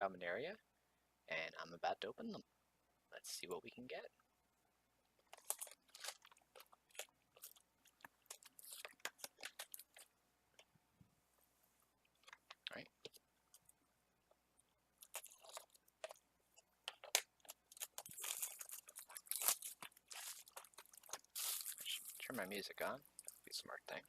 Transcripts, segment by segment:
Dominaria, and I'm about to open them. Let's see what we can get. Alright. Turn my music on. Be a smart thing.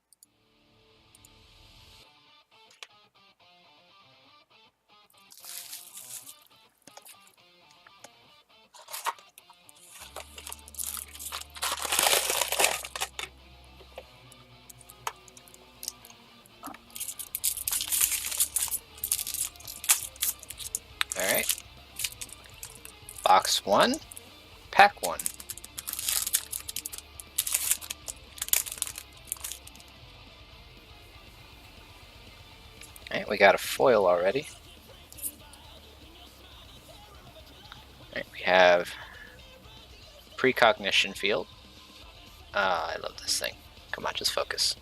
Alright. Box 1, Pack 1. Alright, we got a foil already. Alright, we have Precognition Field. I love this thing. Come on, just focus.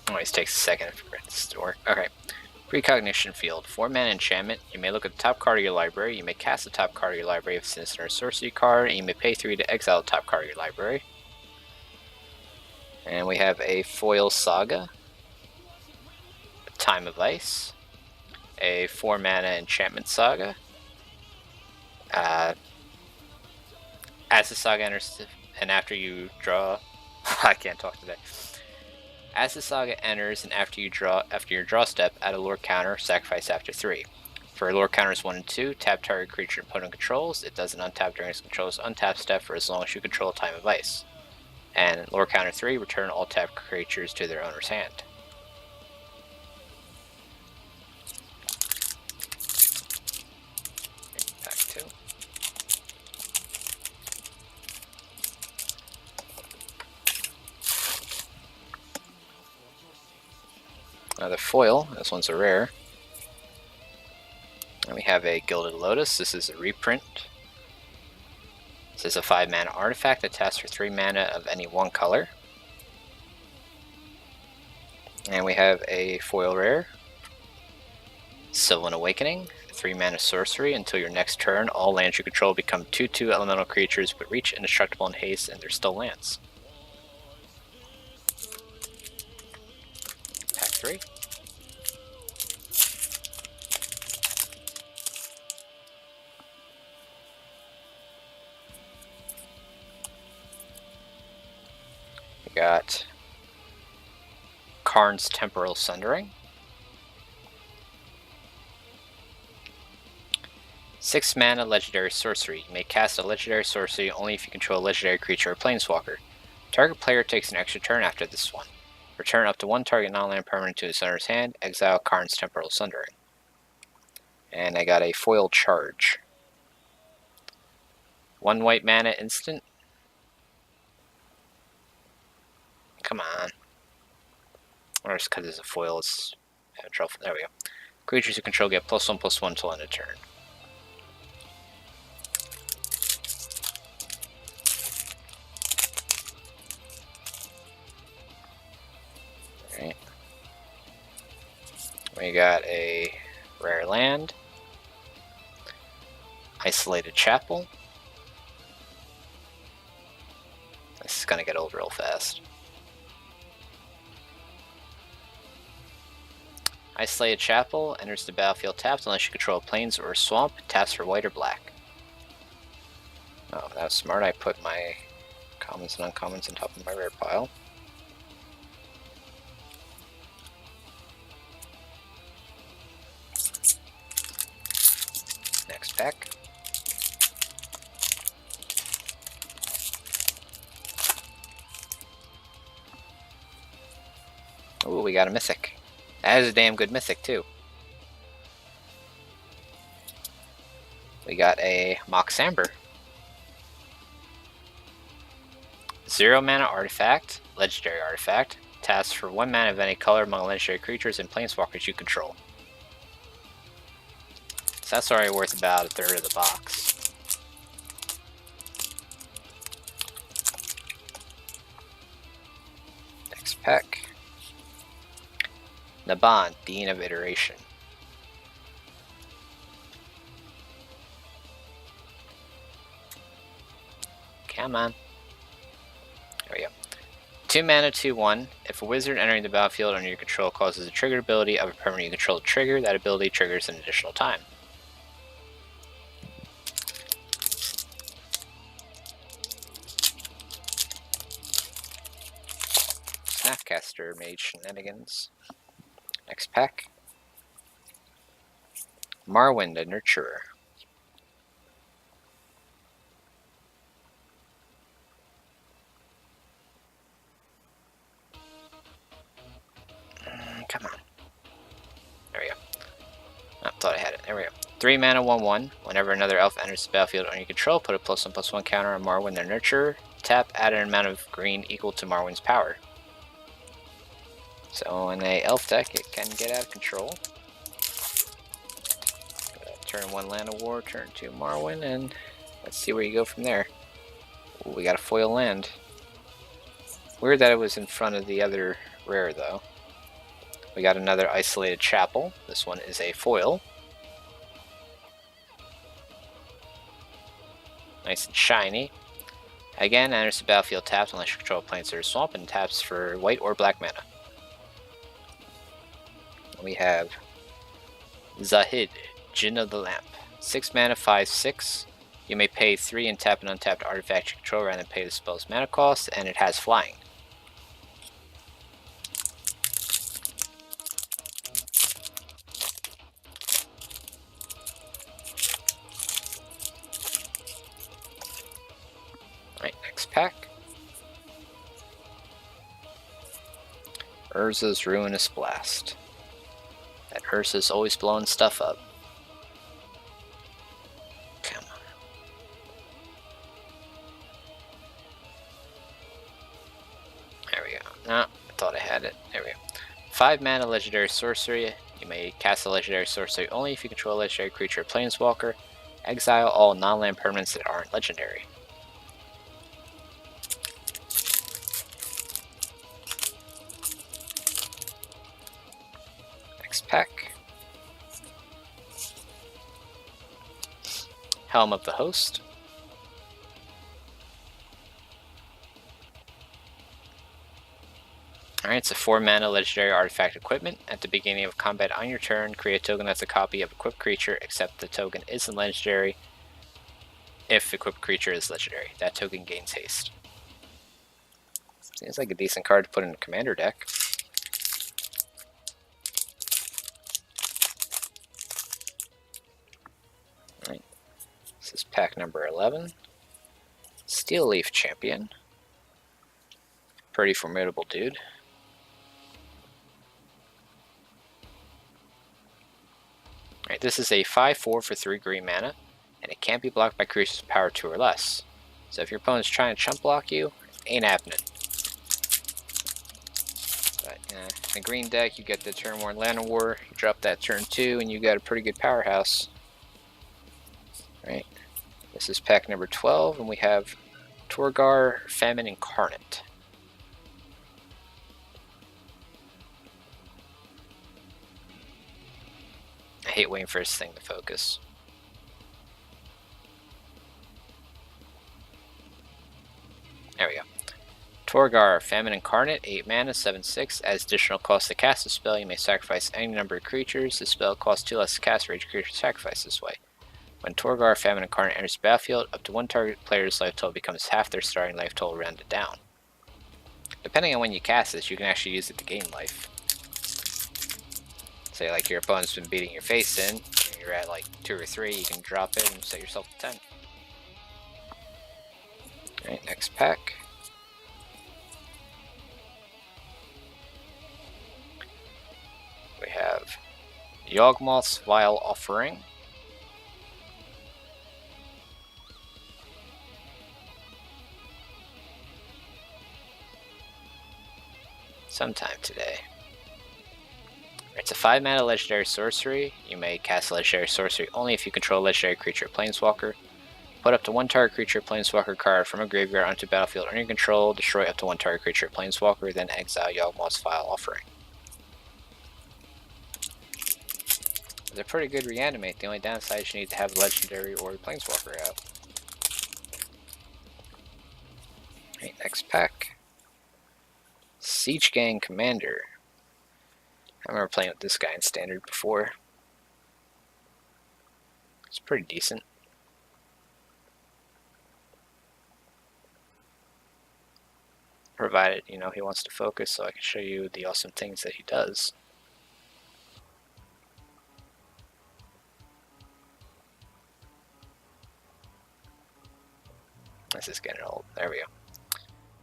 Always takes a second for this to work. Okay. Precognition Field. 4-mana enchantment. You may look at the top card of your library. You may cast the top card of your library if it's Sinister or Sorcery card, and you may pay 3 to exile the top card of your library. And we have a Foil Saga. Time of Ice. A 4-mana enchantment saga. As the saga enters, and after you draw, I can't talk today. As the saga enters, and after your draw step, add a lore counter, sacrifice after 3. For lore counters 1 and 2, tap target creature opponent controls. It doesn't untap during its control's untap step for as long as you control Time of Ice. And lore counter 3, return all tapped creatures to their owner's hand. Pack 2. Another foil. This one's a rare. And we have a Gilded Lotus. This is a reprint. This is a 5-mana artifact that taps for 3 mana of any one color. And we have a foil rare. Sylvan Awakening. 3-mana sorcery. Until your next turn, all lands you control become 2/2 elemental creatures but reach indestructible and haste, and they're still lands. Pack 3. We got Karn's Temporal Sundering. 6-mana legendary sorcery. You may cast a legendary sorcery only if you control a legendary creature or planeswalker. Target player takes an extra turn after this one. Return up to 1 target non-land permanent to its owner's hand. Exile Karn's Temporal Sundering. And I got a foil charge. 1 white mana instant. Come on. Or just because it's a foil, it's having trouble. There we go. Creatures you control get +1/+1 until end of turn. Alright. We got a rare land. Isolated Chapel. This is gonna get old real fast. Isolated Chapel enters the battlefield tapped unless you control plains or a swamp. Taps for white or black. Oh, that was smart. I put my commons and uncommons on top of my rare pile. Next pack. Oh, we got a mythic. That is a damn good mythic, too. We got a Mox Amber. 0-mana artifact, legendary artifact. Taps for 1 mana of any color among legendary creatures and planeswalkers you control. So that's already worth about 1/3 of the box. Next pack. Naban, Dean of Iteration. Come on. There we go. 2 mana, 2/1. If a wizard entering the battlefield under your control causes a triggered ability of a permanent you control to trigger, that ability triggers an additional time. Snapcaster Mage Shenanigans. Next pack. Marwyn the Nurturer. Come on. There we go. I thought I had it. There we go. 3 mana, 1/1. Whenever another elf enters the battlefield under your control, put a +1/+1 counter on Marwyn the Nurturer. Tap, add an amount of green equal to Marwyn's power. So in a elf deck, it can get out of control. Turn 1 Land of War, turn 2 Marwyn, and let's see where you go from there. Ooh, we got a foil land. Weird that it was in front of the other rare though. We got another Isolated Chapel. This one is a foil. Nice and shiny. Again, enters the battlefield tapped unless you control plains or swamp, and taps for white or black mana. We have Zahid, Jinn of the Lamp. 6 mana, 5/6. You may pay 3 and tap an untapped artifact you control rather than pay the spell's mana cost, and it has flying. Alright, next pack. Urza's Ruinous Blast. That Urza's always blowing stuff up. Come on. There we go. No, I thought I had it. There we go. 5 mana legendary sorcery. You may cast a legendary sorcery only if you control a legendary creature or planeswalker. Exile all non-land permanents that aren't legendary. Next pack. Helm of the Host. Alright, it's a 4 mana legendary artifact equipment. At the beginning of combat on your turn, create a token that's a copy of equipped creature, except the token isn't legendary. If equipped creature is legendary, that token gains haste. Seems like a decent card to put in a commander deck. Alright, this is pack number 11. Steel Leaf Champion. Pretty formidable dude. Alright, this is a 5/4 for 3 green mana, and it can't be blocked by creatures with power 2 or less. So if your opponent's trying to chump block you, ain't happening. But in the green deck, you get the turn 1 Land of War, you drop that turn 2, and you got a pretty good powerhouse. Alright, this is pack number 12, and we have Torgar, Famine Incarnate. I hate waiting for this thing to focus. There we go. Torgar, Famine Incarnate, 8 mana, 7/6. As additional cost to cast a spell, you may sacrifice any number of creatures. The spell costs 2 less to cast for each creature sacrificed this way. When Torgar, Famine Incarnate enters the battlefield, up to 1 target player's life total becomes half their starting life total rounded down. Depending on when you cast this, you can actually use it to gain life. Say like your opponent's been beating your face in, and you're at like 2 or 3, you can drop it and set yourself to 10. Alright, next pack. We have Yawgmoth's Vile Offering. Sometime today. It's a 5 mana legendary sorcery. You may cast a legendary sorcery only if you control a legendary creature or planeswalker. Put up to 1 target creature or planeswalker card from a graveyard onto the battlefield under your control. Destroy up to 1 target creature or planeswalker, then exile Yawgmoth's Vile Offering. They're pretty good reanimate. The only downside is you need to have a legendary or a planeswalker out. Alright, next pack. Siege Gang Commander. I remember playing with this guy in Standard before. It's pretty decent. Provided, you know, he wants to focus so I can show you the awesome things that he does. This is getting old. There we go.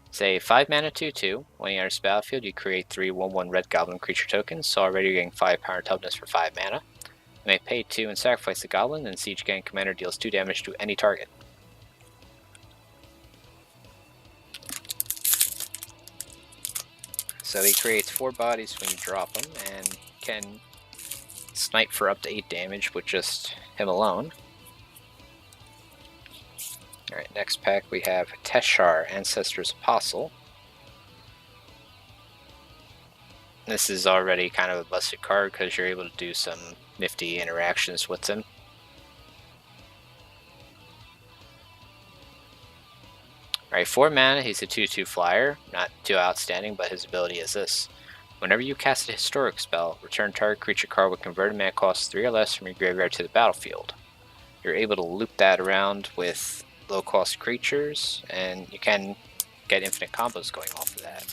It's a 5 mana 2/2. When you enter this battlefield, you create 3 1/1 red goblin creature tokens, so already you're getting 5 power and toughness for 5 mana. You may pay 2 and sacrifice the goblin, and Siege Gang Commander deals 2 damage to any target. So he creates 4 bodies when you drop him, and can snipe for up to 8 damage with just him alone. Alright, next pack we have Teshar, Ancestor's Apostle. This is already kind of a busted card because you're able to do some nifty interactions with him. Alright, 4 mana, he's a 2/2 flyer. Not too outstanding, but his ability is this. Whenever you cast a historic spell, return target creature card with converted mana cost 3 or less from your graveyard to the battlefield. You're able to loop that around with low cost creatures, and you can get infinite combos going off of that.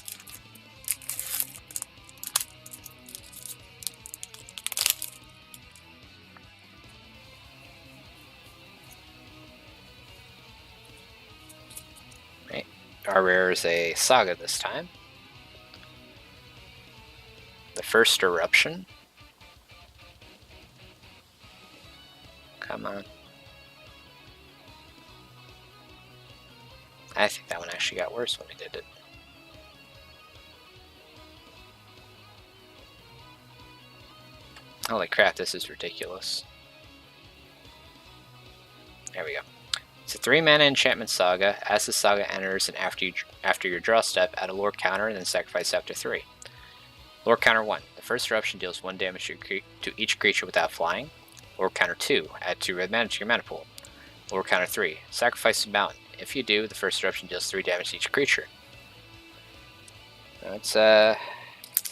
Right. Our rare is a Saga this time. The first Eruption. Come on. I think that one actually got worse when we did it. Holy crap, this is ridiculous. There we go. It's a 3 mana enchantment saga. As the saga enters and after your draw step, add a lore counter and then sacrifice after 3. Lore counter 1. The first eruption deals 1 damage to each creature without flying. Lore counter 2. Add 2 red mana to your mana pool. Lore counter 3. Sacrifice a mountain. If you do, the first eruption deals 3 damage to each creature. It's an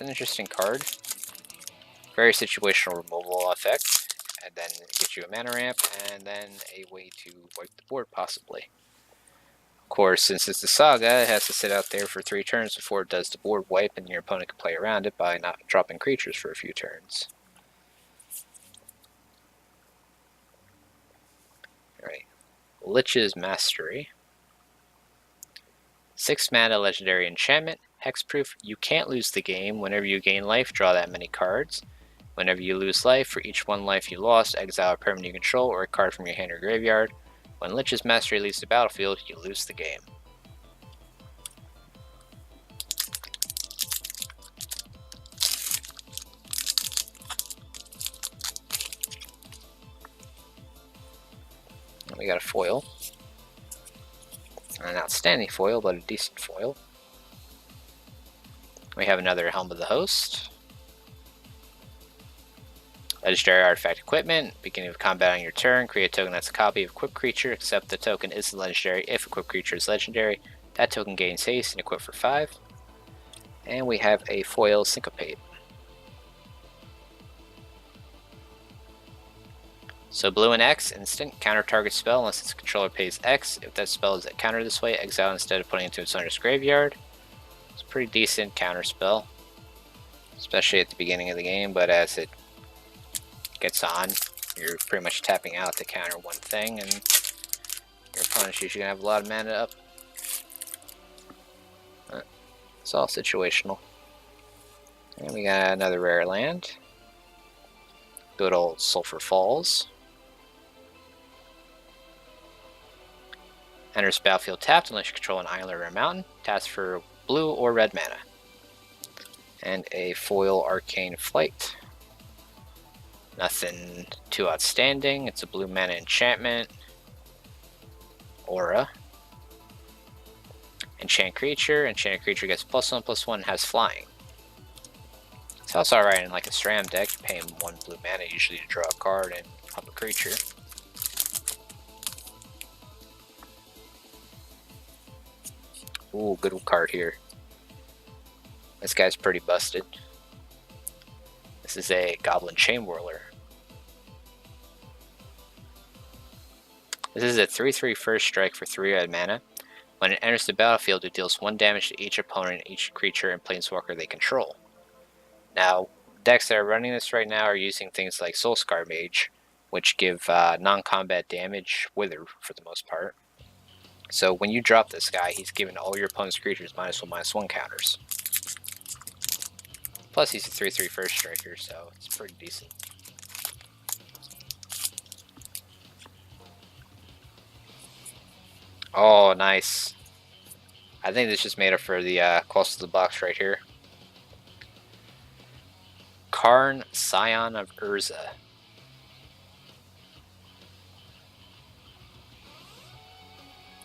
interesting card. Very situational removal effect, and then it gets you a mana ramp, and then a way to wipe the board possibly. Of course, since it's a saga, it has to sit out there for 3 turns before it does the board wipe, and your opponent can play around it by not dropping creatures for a few turns. Alright, Lich's Mastery. 6 mana legendary enchantment, hexproof. You can't lose the game. Whenever you gain life, draw that many cards. Whenever you lose life, for each 1 life you lost, exile a permanent you control or a card from your hand or graveyard. When Lich's Mastery leaves the battlefield, you lose the game. And we got a foil. An outstanding foil, but a decent foil. We have another Helm of the Host. Legendary artifact equipment. Beginning of combat on your turn, create a token that's a copy of equipped creature, except the token isn't legendary. If equipped creature is legendary, that token gains haste and equip for 5. And we have a foil Syncopate. So blue and X, instant, counter target spell unless its controller pays X. If that spell is at counter this way, exile instead of putting it into its owner's graveyard. It's a pretty decent counter spell, especially at the beginning of the game, but as it gets on, you're pretty much tapping out to counter one thing, and your opponent's usually going to have a lot of mana up. But it's all situational. And we got another rare land. Good old Sulphur Falls. Enters battlefield tapped unless you control an island or a mountain. Taps for blue or red mana. And a foil Arcane Flight. Nothing too outstanding. It's a blue mana enchantment. Aura. Enchant creature. Enchanted creature gets +1/+1, has flying. It's also alright in like a Stram deck. You pay him 1 blue mana usually to draw a card and pump a creature. Ooh, good card here. This guy's pretty busted. This is a Goblin Chain Whirler. This is a 3/3 first strike for 3 red mana. When it enters the battlefield, it deals 1 damage to each opponent, each creature, and planeswalker they control. Now, decks that are running this right now are using things like Soulscar Mage, which give non-combat damage Wither for the most part. So when you drop this guy, he's giving all your opponent's creatures -1/-1 counters. Plus he's a 3/3 first striker, so it's pretty decent. Oh, nice. I think this just made up for the close to the box right here. Karn, Scion of Urza.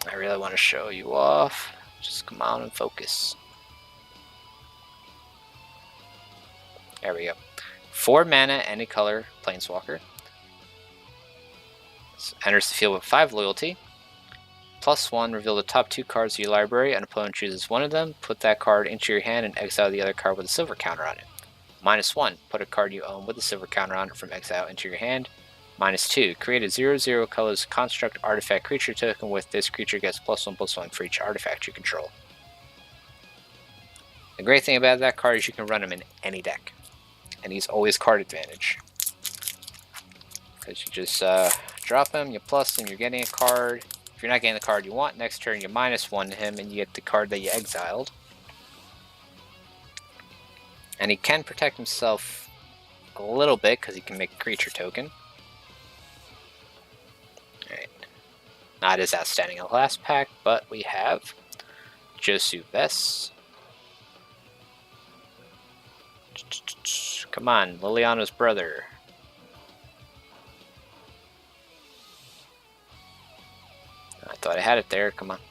I really want to show you off. Just come on and focus. There we go. 4 mana, any color, planeswalker. Enters the field with 5 loyalty. +1, reveal the top 2 cards of your library. An opponent chooses one of them. Put that card into your hand and exile the other card with a silver counter on it. -1, put a card you own with a silver counter on it from exile into your hand. -2, create a 0/0 colors construct artifact creature token with this creature gets +1/+1 for each artifact you control. The great thing about that card is you can run him in any deck. And he's always card advantage. Because you just drop him, you plus him, you're getting a card. If you're not getting the card you want, next turn you -1 to him and you get the card that you exiled. And he can protect himself a little bit because he can make a creature token. Alright. Not as outstanding in the last pack, but we have Josu Vess. Come on, Liliana's brother. I thought I had it there, come on.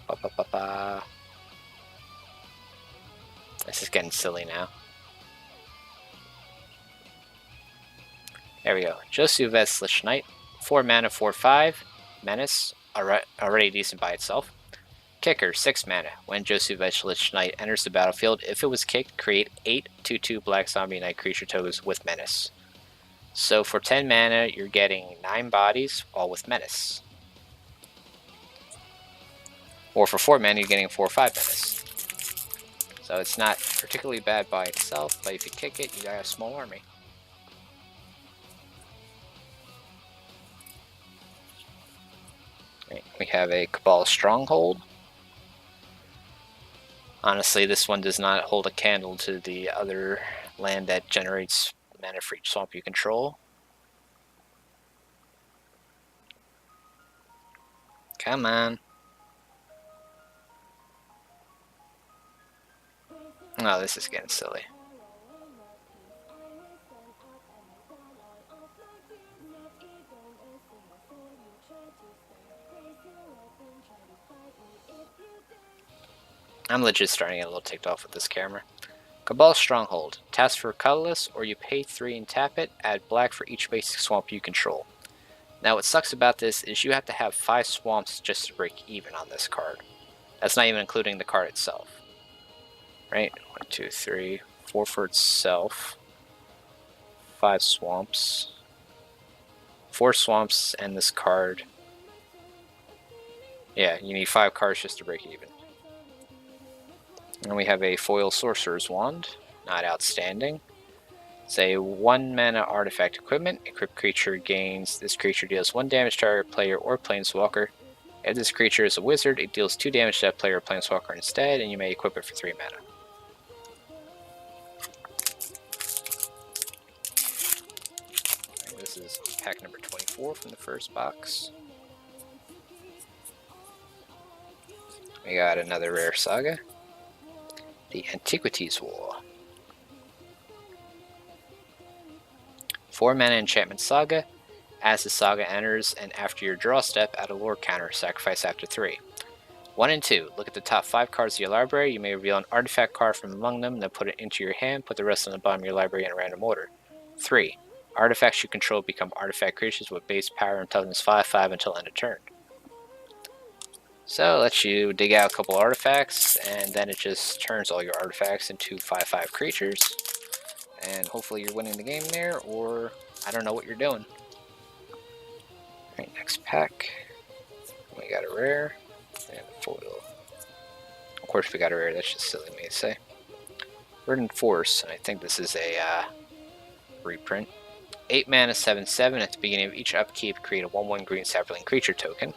Ba-ba-ba-ba. This is getting silly now. There we go. Josu Vess Lich Knight. 4 mana, 4/5. Menace. Already decent by itself. Kicker, 6 mana. When Josu Vess Lich Knight enters the battlefield, if it was kicked, create 8 2/2 Black Zombie Knight creature tokens with Menace. So for 10 mana, you're getting 9 bodies, all with Menace. Or for 4 mana, you're getting 4/5 Menace. So it's not particularly bad by itself, but if you kick it, you got a small army. Right, we have a Cabal Stronghold. Honestly, this one does not hold a candle to the other land that generates mana for each swamp you control. Come on. Oh, this is getting silly. I'm legit starting to get a little ticked off with this camera. Cabal Stronghold. Task for colorless, or you pay 3 and tap it, add black for each basic swamp you control. Now what sucks about this is you have to have 5 swamps just to break even on this card. That's not even including the card itself. Right? 1, 2, 3, 4 for itself. 5 swamps. 4 swamps and this card. Yeah, you need 5 cards just to break even. And we have a foil Sorcerer's Wand, not outstanding. It's a 1 mana artifact equipment. Equipped creature gains. This creature deals 1 damage to target player or planeswalker. If this creature is a wizard, it deals 2 damage to that player or planeswalker instead, and you may equip it for 3 mana. This is pack number 24 from the first box. We got another rare saga. The Antiquities War. 4 mana enchantment saga. As the saga enters and after your draw step, add a lore counter, sacrifice after 3. 1 and 2. Look at the top 5 cards of your library. You may reveal an artifact card from among them, then put it into your hand. Put the rest on the bottom of your library in a random order. 3. Artifacts you control become artifact creatures with base power and toughness 5/5 until end of turn. So it lets you dig out a couple artifacts, and then it just turns all your artifacts into 5/5 creatures. And hopefully you're winning the game there, or I don't know what you're doing. Alright, next pack. We got a rare and a foil. Of course we got a rare, that's just silly of me to say. Verdant Force, and I think this is a reprint. 8 mana, 7/7. At the beginning of each upkeep, create a 1/1 green sapling creature token.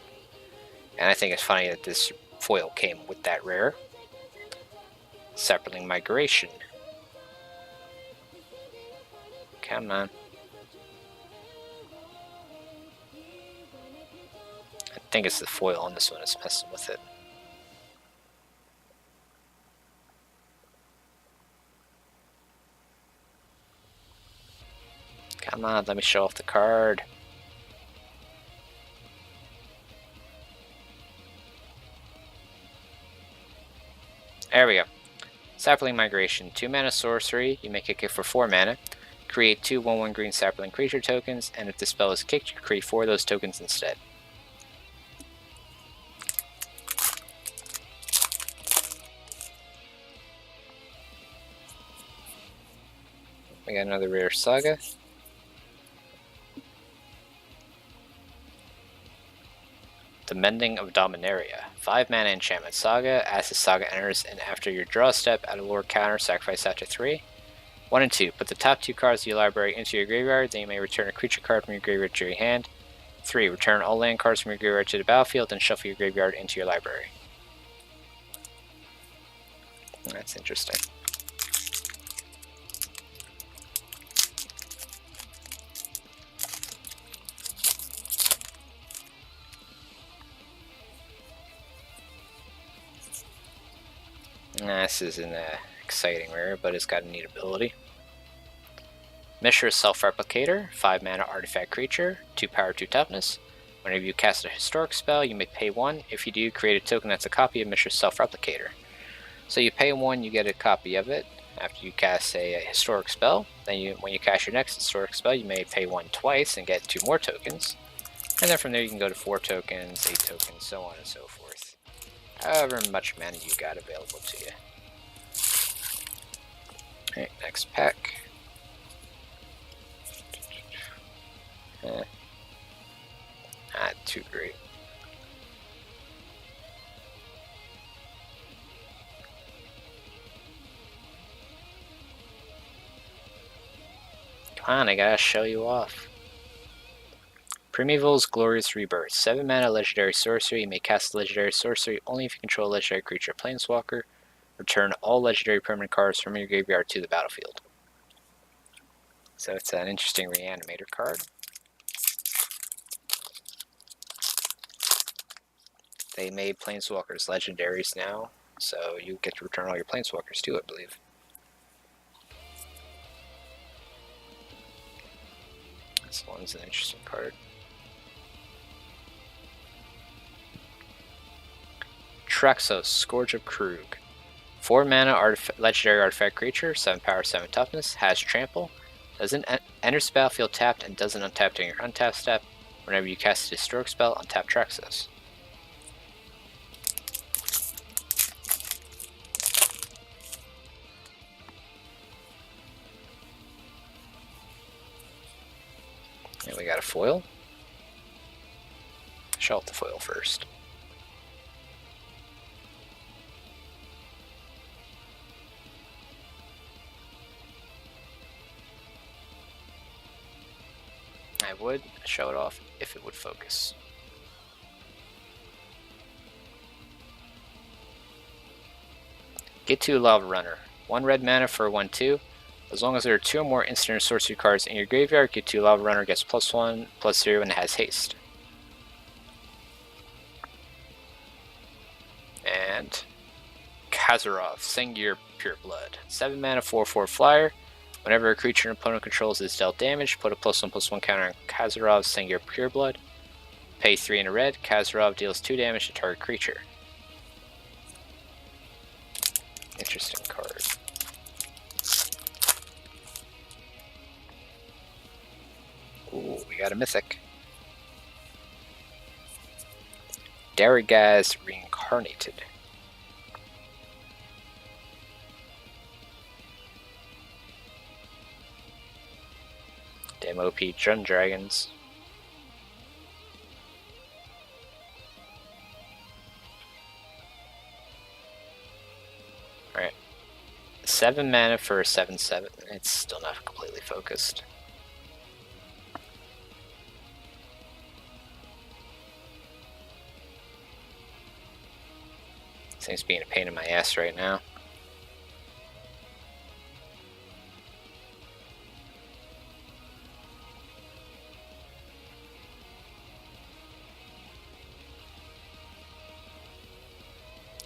And I think it's funny that this foil came with that rare. Sapling Migration. Come on. I think it's the foil on this one that's messing with it. Come on, let me show off the card. There we go. Sapling Migration. 2 mana sorcery. You may kick it for 4 mana. Create 2 1/1 green sapling creature tokens, and if the spell is kicked, you create 4 of those tokens instead. We got another rare saga. The Mending of Dominaria. 5 mana enchantment saga. As the saga enters, and after your draw step, add a lore counter, sacrifice that to 3. 1 and 2. Put the top 2 cards of your library into your graveyard, then you may return a creature card from your graveyard to your hand. 3. Return all land cards from your graveyard to the battlefield, then shuffle your graveyard into your library. That's interesting. This isn't exciting rare, but it's got a neat ability. Mishra's Self-Replicator, 5 mana artifact creature, 2 power, 2 toughness. Whenever you cast a historic spell, you may pay 1. If you do, create a token that's a copy of Mishra's Self-Replicator. So you pay 1, you get a copy of it after you cast a historic spell. Then when you cast your next historic spell, you may pay 1 twice and get 2 more tokens. And then from there you can go to 4 tokens, 8 tokens, so on and so forth. However much mana you got available to you. Alright, next pack. Not too great. Come on, I gotta show you off. Primeval's Glorious Rebirth. 7 mana legendary sorcery. You may cast legendary sorcery only if you control a legendary creature or planeswalker. Return all legendary permanent cards from your graveyard to the battlefield. So it's an interesting reanimator card. They made planeswalkers legendaries now, so you get to return all your planeswalkers too, I believe. This one's an interesting card. Traxos, Scourge of Krug. 4 mana legendary artifact creature, 7 power, 7 toughness, has trample. Doesn't enters the battlefield tapped and doesn't untap during your untap step. Whenever you cast a historic spell, untap Traxos. And we got a foil. Show off the foil first. I would show it off if it would focus. Get 2 Lava Runner. 1 red mana for 1/2. As long as there are 2 or more instant or sorcery cards in your graveyard, get 2 Lava Runner, gets +1, +0, and it has haste. And Kazarov, Sengir Pureblood. 7 mana, 4/4 flyer. Whenever a creature an opponent controls is dealt damage, put a +1/+1 counter on Kazarov's Sengir Pureblood. Pay 3 in a red. Kazarov deals 2 damage to target creature. Interesting card. Ooh, we got a mythic. Daragaz Reincarnated. Damn OP Jun Dragons. Alright. 7 mana for a 7/7. It's still not completely focused. Seems being a pain in my ass right now.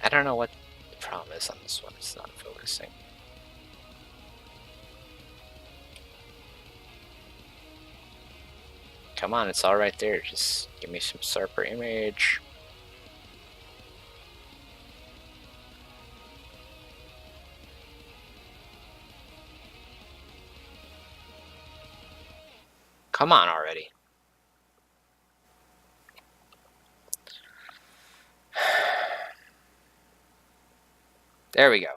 I don't know what the problem is on this one. It's not focusing. Come on, it's all right there. Just give me some sharper image. Come on already. There we go.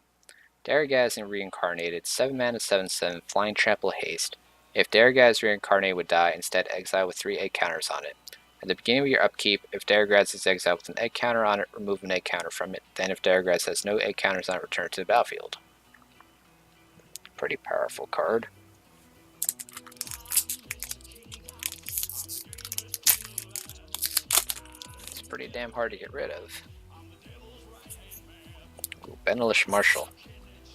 Daragaz Reincarnated, 7 mana, 7/7, Flying Trample Haste. If Daragaz Reincarnated would die, instead exile with 3 egg counters on it. At the beginning of your upkeep, if Daragaz is exiled with an egg counter on it, remove an egg counter from it. Then if Daragaz has no egg counters on it, return it to the battlefield. Pretty powerful card. It's pretty damn hard to get rid of. Ooh, Benelish Marshal.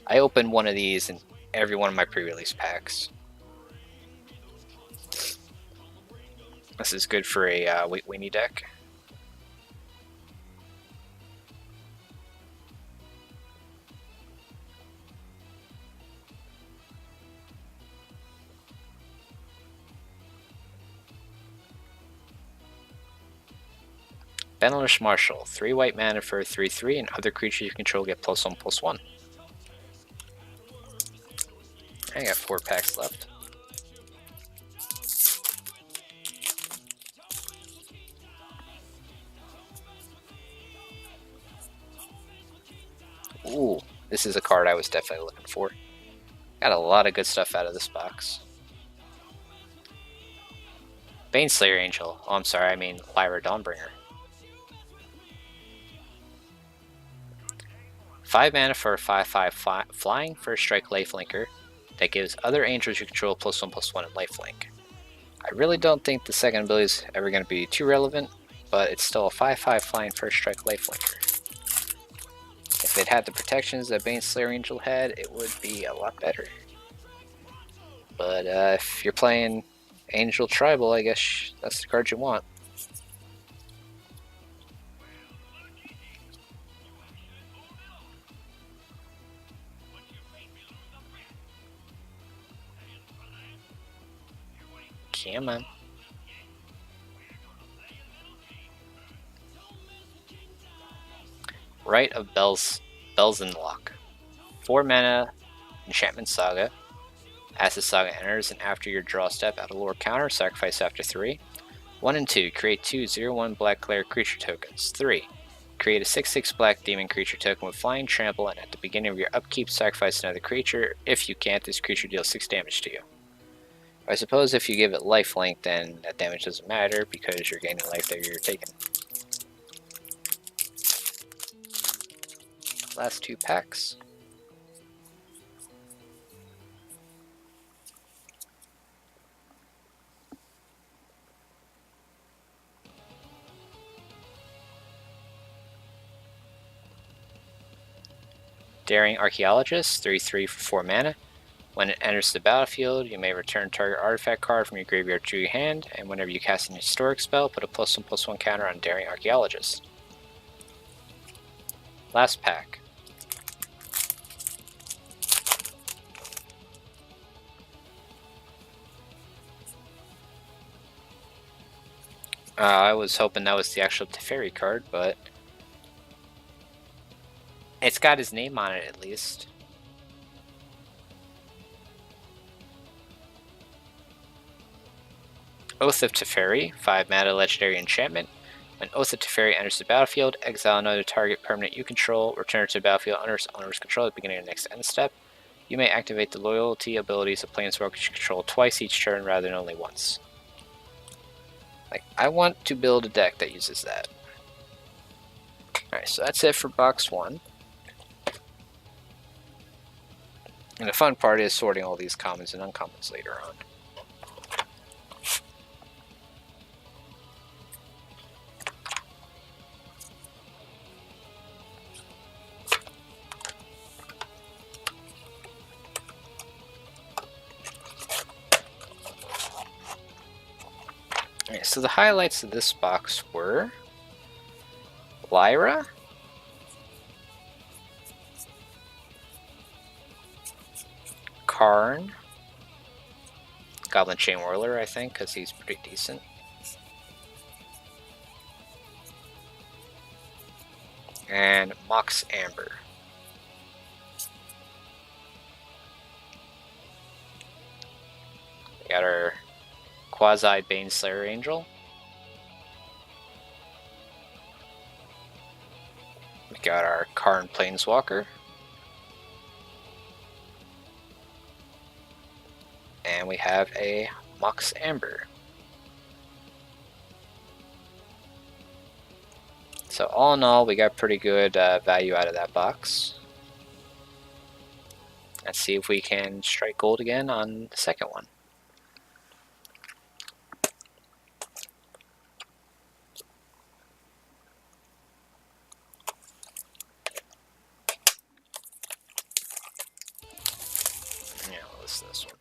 I opened one of these in every one of my pre-release packs. This is good for a Weenie deck. Benelish Marshal, 3 white mana for a 3/3, and other creatures you control get +1/+1. I got 4 packs left. Ooh, this is a card I was definitely looking for. Got a lot of good stuff out of this box. Baneslayer Angel. Oh, I'm sorry, I mean Lyra Dawnbringer. 5 mana for a 5/5 flying for a strike lifelinker that gives other angels you control +1/+1 in lifelink. I really don't think the second ability is ever going to be too relevant, but it's still a 5/5 flying first strike lifelinker. If it had the protections that Baneslayer Angel had, it would be a lot better. But if you're playing Angel Tribal, I guess that's the card you want. Come on. Rite of Belzenlock. 4 mana, Enchantment Saga. As the saga enters, and after your draw step, add a lore counter, sacrifice after 3. 1 and 2, create 2 0/1 black cleric creature tokens. 3. Create a 6/6 black demon creature token with flying trample, and at the beginning of your upkeep, sacrifice another creature. If you can't, this creature deals 6 damage to you. I suppose if you give it lifelink, then that damage doesn't matter because you're gaining life that you're taking. Last 2 packs. Daring Archaeologist, 3/3 for 4 mana. When it enters the battlefield, you may return target artifact card from your graveyard to your hand, and whenever you cast an historic spell, put a +1/+1 counter on Daring Archaeologist. Last pack. I was hoping that was the actual Teferi card, but It's got his name on it at least. Oath of Teferi, 5 mana legendary enchantment. When Oath of Teferi enters the battlefield, exile another target permanent you control, return it to the battlefield under its owner's control at the beginning of the next end step. You may activate the loyalty abilities of planeswalkers you control twice each turn rather than only once. Like, I want to build a deck that uses that. Alright, so that's it for box 1. And the fun part is sorting all these commons and uncommons later on. Alright, so the highlights of this box were Lyra, Karn, Goblin Chain Whirler, I think, because he's pretty decent. And Mox Amber. We got our Quasi Baneslayer Angel. We got our Karn Planeswalker. And we have a Mox Amber. So all in all, we got pretty good value out of that box. Let's see if we can strike gold again on the second one. Yeah, let's this one.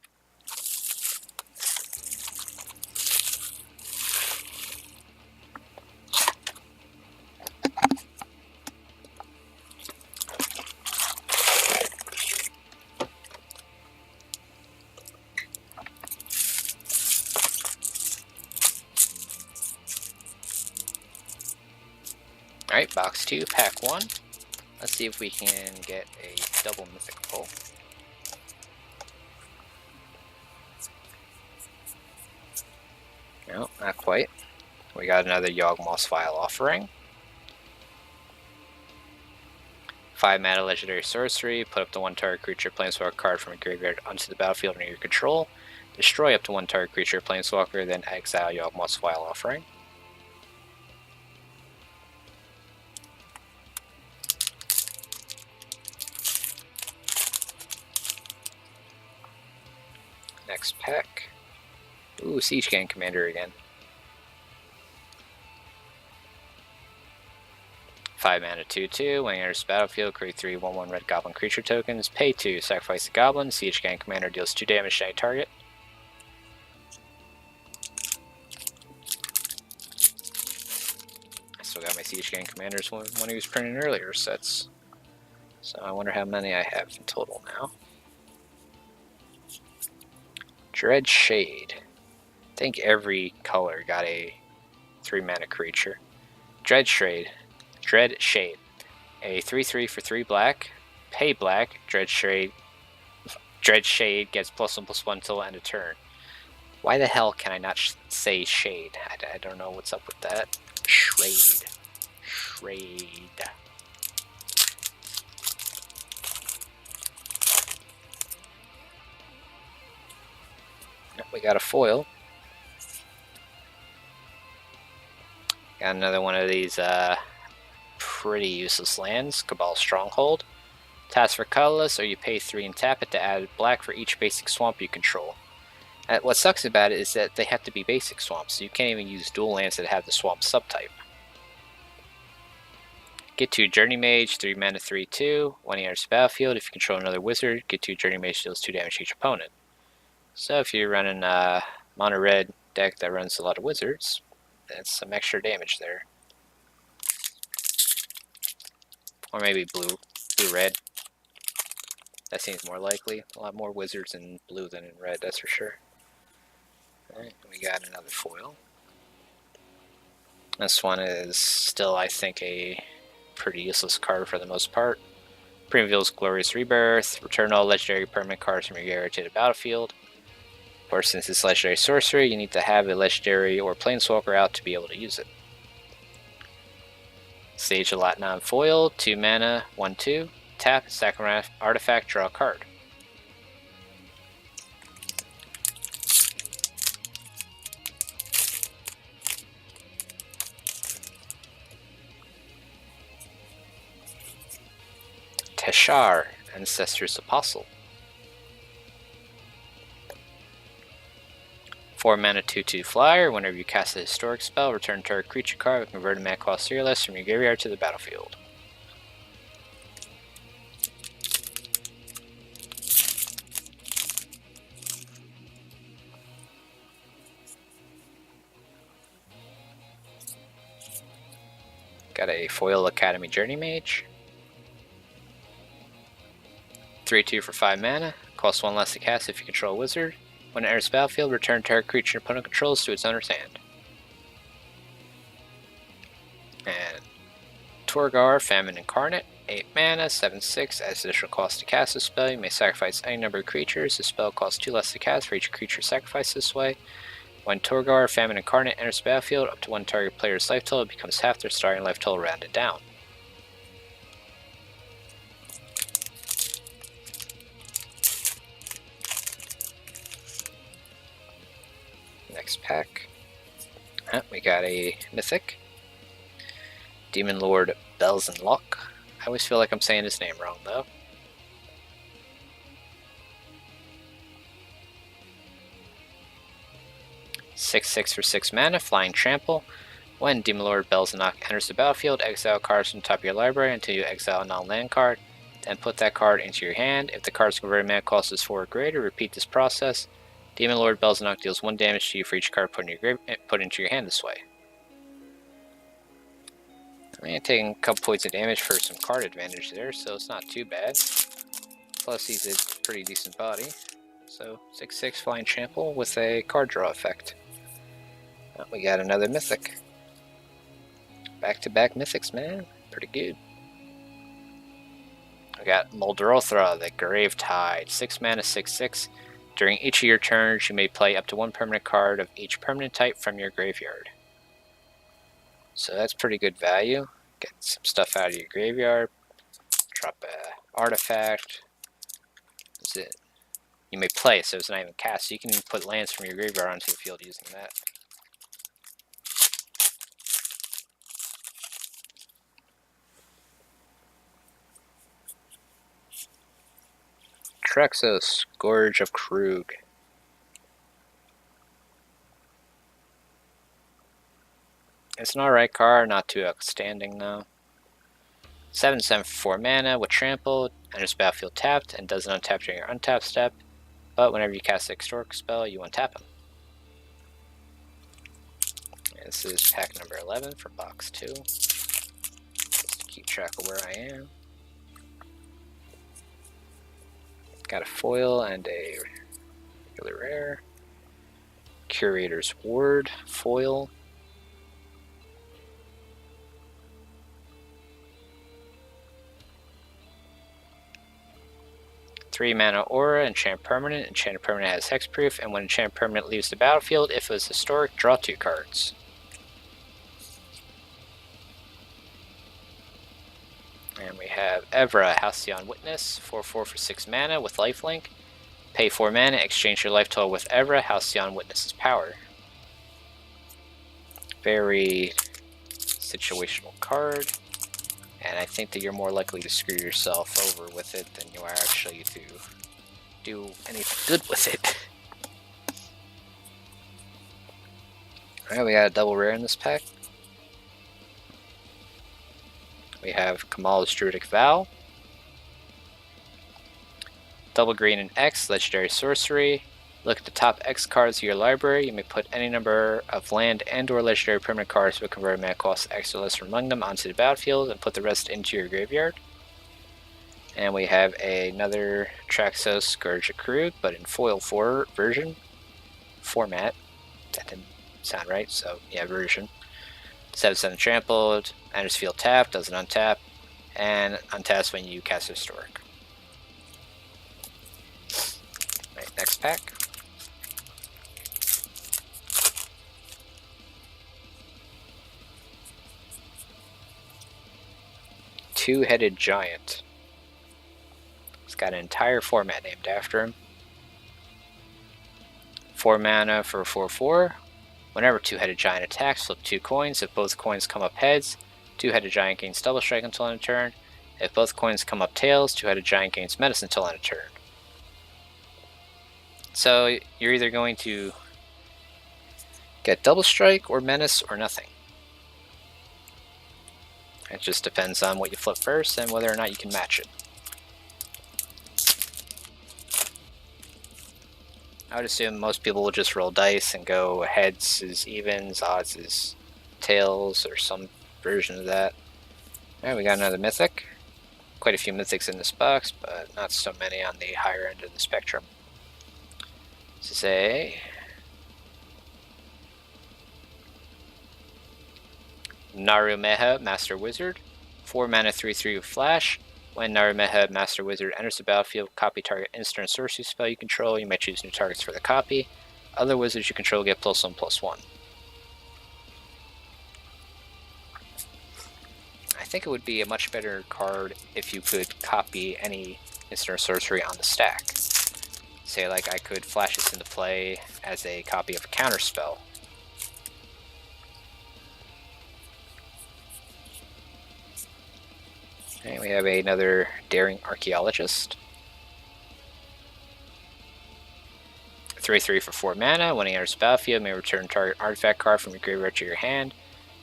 Alright, box 2, pack 1. Let's see if we can get a double mythic pull. No, not quite. We got another Yawgmoth's Vile Offering. 5 mana legendary sorcery. Put up to 1 target creature planeswalker card from a graveyard onto the battlefield under your control. Destroy up to 1 target creature planeswalker, then exile Yawgmoth's Vile Offering. Next pack. Ooh, Siege Gang Commander again. 5 mana 2/2. When you enter the battlefield, create 3 1/1 red goblin creature tokens. Pay 2, sacrifice the goblin. Siege Gang Commander deals 2 damage to any target. I still got my Siege Gang Commanders when he was printing earlier sets. So I wonder how many I have in total now. Dread Shade. I think every color got a 3 mana creature. Dread Shade. A 3/3 for 3 black. Pay black. Dread Shade gets +1/+1 until end of turn. Why the hell can I not say shade? I don't know what's up with that. Shade. We got a foil. Got another one of these pretty useless lands, Cabal Stronghold. Task for colorless, or you pay 3 and tap it to add black for each basic swamp you control. And what sucks about it is that they have to be basic swamps, so you can't even use dual lands that have the swamp subtype. Get 2 Journey Mage, 3 mana 3/2. When he enters the battlefield, if you control another wizard, get 2 Journey Mage, deals 2 damage to each opponent. So if you're running a mono red deck that runs a lot of wizards, that's some extra damage there. Or maybe blue red. That seems more likely. A lot more wizards in blue than in red, that's for sure. Alright, we got another foil. This one is still, I think, a pretty useless card for the most part. Reveals Glorious Rebirth. Return all legendary permanent cards from your graveyard to the battlefield. Of course, since it's legendary sorcery, you need to have a legendary or planeswalker out to be able to use it. Sage a Lot non-foil, 2 mana, 1/2. Tap, sack an artifact, draw a card. Teshar, Ancestor's Apostle. 4 mana 2/2 flyer. Whenever you cast a historic spell, return target creature card with converted mana cost 3 or less from your graveyard to the battlefield. Got a foil Academy Journey Mage. 3/2 for 5 mana. Costs 1 less to cast if you control a wizard. When it enters the battlefield, return target creature your opponent controls to its owner's hand. And Torgar, Famine Incarnate, 8 mana, 7/6. As additional cost to cast this spell, you may sacrifice any number of creatures. The spell costs 2 less to cast for each creature sacrificed this way. When Torgar, Famine Incarnate enters the battlefield, up to one target player's life total becomes half their starting life total rounded down. Next pack. We got a Mythic. Demon Lord Belzenlock. I always feel like I'm saying his name wrong though. Six for 6 mana, Flying Trample. When Demon Lord Belzenlock enters the battlefield, exile cards from the top of your library until you exile a non-land card. Then put that card into your hand. If the card's converted mana cost is 4 or greater, repeat this process. Demon Lord Belzenlock deals 1 damage to you for each card put into your hand this way. I mean, taking a couple points of damage for some card advantage there, so it's not too bad. Plus, he's a pretty decent body. So, 6/6 Flying Trample with a card draw effect. We got another Mythic. Back-to-back Mythics, man. Pretty good. We got Muldrothra, the Gravetide. 6 mana, 6/6. During each of your turns, you may play up to 1 permanent card of each permanent type from your graveyard. So that's pretty good value. Get some stuff out of your graveyard. Drop a artifact. That's it. You may play, so it's not even cast. So you can even put lands from your graveyard onto the field using that. Trexos, Scourge of Krug. It's an alright card, not too outstanding though. 7/7 for 4 mana with Trample, enters battlefield tapped, and doesn't untap during your untap step, but whenever you cast a historic spell, you untap him. And this is pack number 11 for box 2, just to keep track of where I am. Got a foil and a regular rare. Curator's Ward, foil. Three mana aura, enchant permanent. Enchanted permanent has hexproof, and when enchanted permanent leaves the battlefield, if it was historic, draw 2 cards. And we have Evra, Halcyon Witness, 4/4 for 6 mana with lifelink. Pay 4 mana, exchange your life total with Evra, Halcyon Witness's power. Very situational card. And I think that you're more likely to screw yourself over with it than you are actually to do anything good with it. Alright, we got a double rare in this pack. We have Kamal's Druidic Vow. Double green and X, legendary sorcery. Look at the top X cards of your library. You may put any number of land and or legendary permanent cards with converted mana cost X or less from among them onto the battlefield and put the rest into your graveyard. And we have another Traxos Scourge of Krug, but in foil 4 version. Format. That didn't sound right, so yeah, version. 7/7 trampled, enters field tap, doesn't untap. and untap when you cast Historic. Right, next pack. Two-Headed Giant. He's got an entire format named after him. 4 mana for 4/4. Whenever Two-Headed Giant attacks, flip 2 coins. If both coins come up heads, Two-Headed Giant gains Double Strike until end of turn. If both coins come up tails, Two-Headed Giant gains Menace until end of turn. So you're either going to get Double Strike or Menace or nothing. It just depends on what you flip first and whether or not you can match it. I would assume most people will just roll dice and go heads is evens, odds is tails, or some version of that. Alright, we got another mythic. Quite a few mythics in this box, but not so many on the higher end of the spectrum. This is a Narumeha, Master Wizard. 4 mana 3/3 with Flash. When Narumeha, Master Wizard enters the battlefield, copy target instant or sorcery spell you control. You may choose new targets for the copy. Other wizards you control get +1/+1. I think it would be a much better card if you could copy any instant or sorcery on the stack. Say, like, I could flash this into play as a copy of a counter spell. Okay, we have another Daring Archaeologist. 3/3 for 4 mana. When he enters the battlefield, you may return target artifact card from your graveyard to your hand.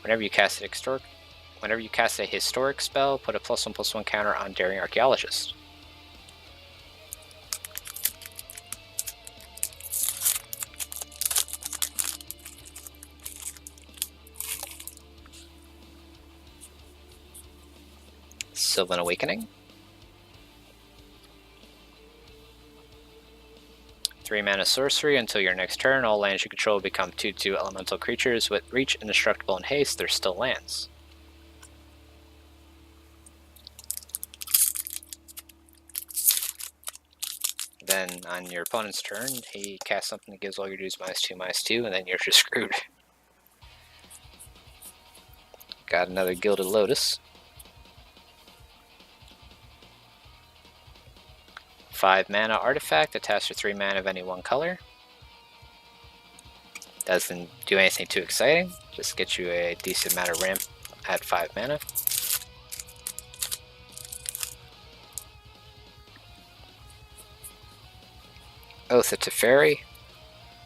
Whenever you cast a historic spell, put a +1/+1 counter on Daring Archaeologist. Sylvan Awakening. 3 mana sorcery. Until your next turn, all lands you control become 2/2 elemental creatures with reach, indestructible, and haste. They're still lands. Then on your opponent's turn, he casts something that gives all your dudes -2/2, and then you're just screwed. Got another Gilded Lotus. 5 mana artifact, attached to 3 mana of any one color. Doesn't do anything too exciting, just gets you a decent amount of ramp at 5 mana. Oath of Teferi.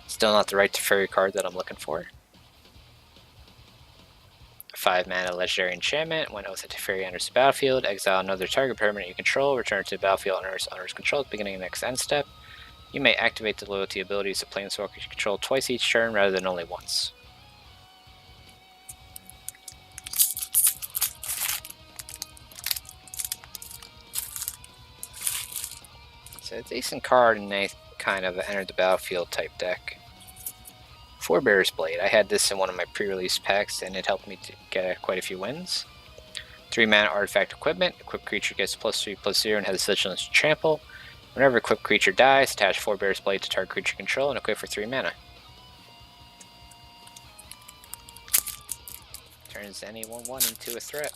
Still not the right Teferi card that I'm looking for. 5 mana legendary enchantment. When Oath of Teferi enters the battlefield, exile another target permanent you control, return it to the battlefield under its control at the beginning of the next end step. You may activate the loyalty abilities of planeswalkers you control twice each turn rather than only once. It's a decent card in a kind of enter the battlefield type deck. Forebear's Blade. I had this in one of my pre-release packs and it helped me to get quite a few wins. 3 mana artifact equipment. Equipped creature gets +3/+0 and has Vigilance to Trample. Whenever equipped creature dies, attach Forebear's Blade to target creature control and equip for 3 mana. Turns any 1/1 into a threat.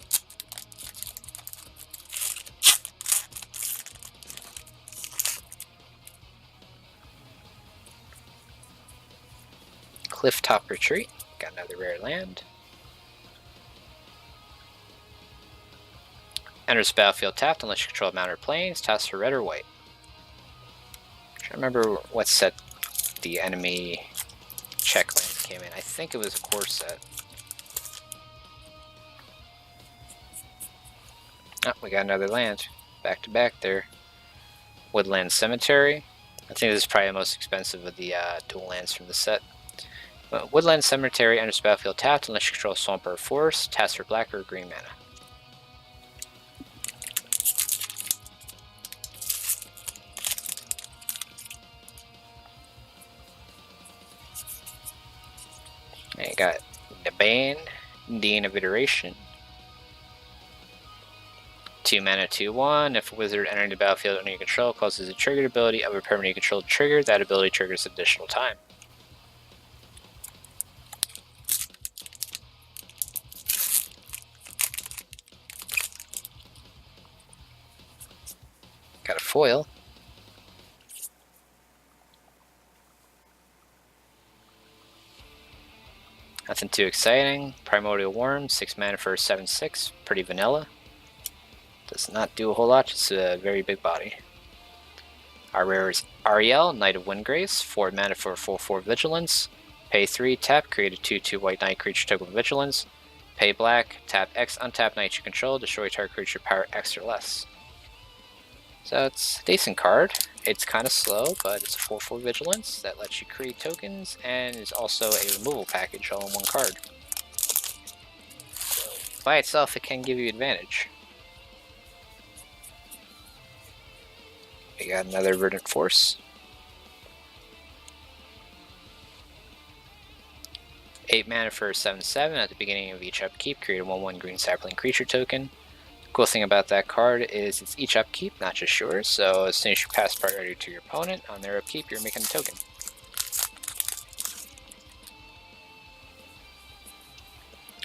Clifftop Retreat. Got another rare land. Enters the battlefield tapped unless you control mounted planes. Taps for red or white. I'm trying to remember what set the enemy check land came in. I think it was a core set. Oh, we got another land. Back to back there. Woodland Cemetery. I think this is probably the most expensive of the dual lands from the set. Woodland Cemetery enters the battlefield tapped unless you control swamp or forest. Taps for black or green mana. And you got the Bane, Indian of Iteration. 2 mana, 2/1. If a wizard entering the battlefield under your control causes a triggered ability of a permanent you control to trigger, that ability triggers additional time. Got a foil. Nothing too exciting. Primordial Worm, 6 mana for 7/6. Pretty vanilla. Does not do a whole lot, just a very big body. Our rare is Ariel, Knight of Windgrace, 4 mana for 4/4 Vigilance. Pay 3, tap, create a 2/2 white knight creature token with Vigilance. Pay black, tap X, untap knight you control, destroy target creature power X or less. So it's a decent card. It's kind of slow, but it's a 4/4 Vigilance that lets you create tokens and is also a removal package all in one card. So by itself, it can give you advantage. We got another Verdant Force. 8 mana for 7/7. At the beginning of each upkeep, create a 1/1 green sapling creature token. The cool thing about that card is it's each upkeep, not just yours, so as soon as you pass priority to your opponent, on their upkeep, you're making a token.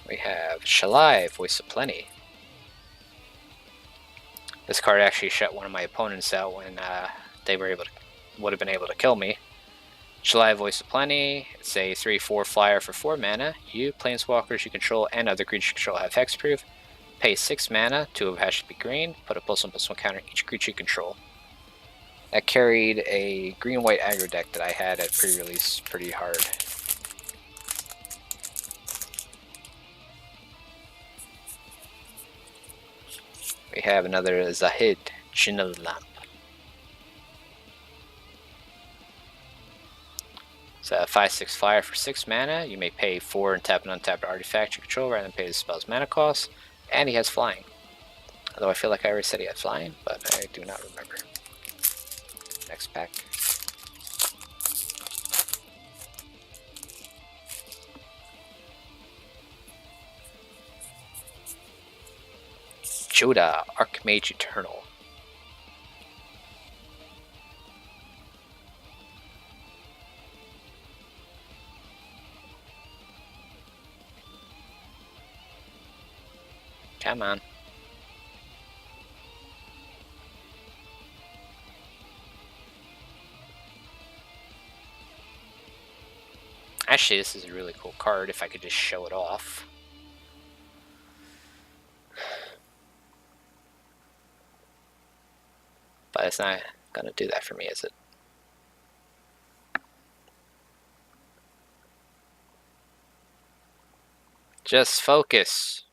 We have Shalai, Voice of Plenty. This card actually shut one of my opponents out when they would have been able to kill me. Shalai, Voice of Plenty. It's a 3/4 flyer for 4 mana. You, planeswalkers you control, and other creatures you control have hexproof. Pay 6 mana, 2 of it has to be green. Put a +1/+1 counter on each creature you control. That carried a green-white aggro deck that I had at pre-release pretty hard. We have another Zahid, Jinal Lamp. It's a 5/6 flyer for 6 mana. You may pay 4 and tap an untapped artifact you control rather than pay the spell's mana cost. And he has flying. Although I feel like I already said he had flying, but I do not remember. Next pack. Joda, Archmage Eternal. Come on. Actually, this is a really cool card if I could just show it off. But it's not going to do that for me, is it? Just focus.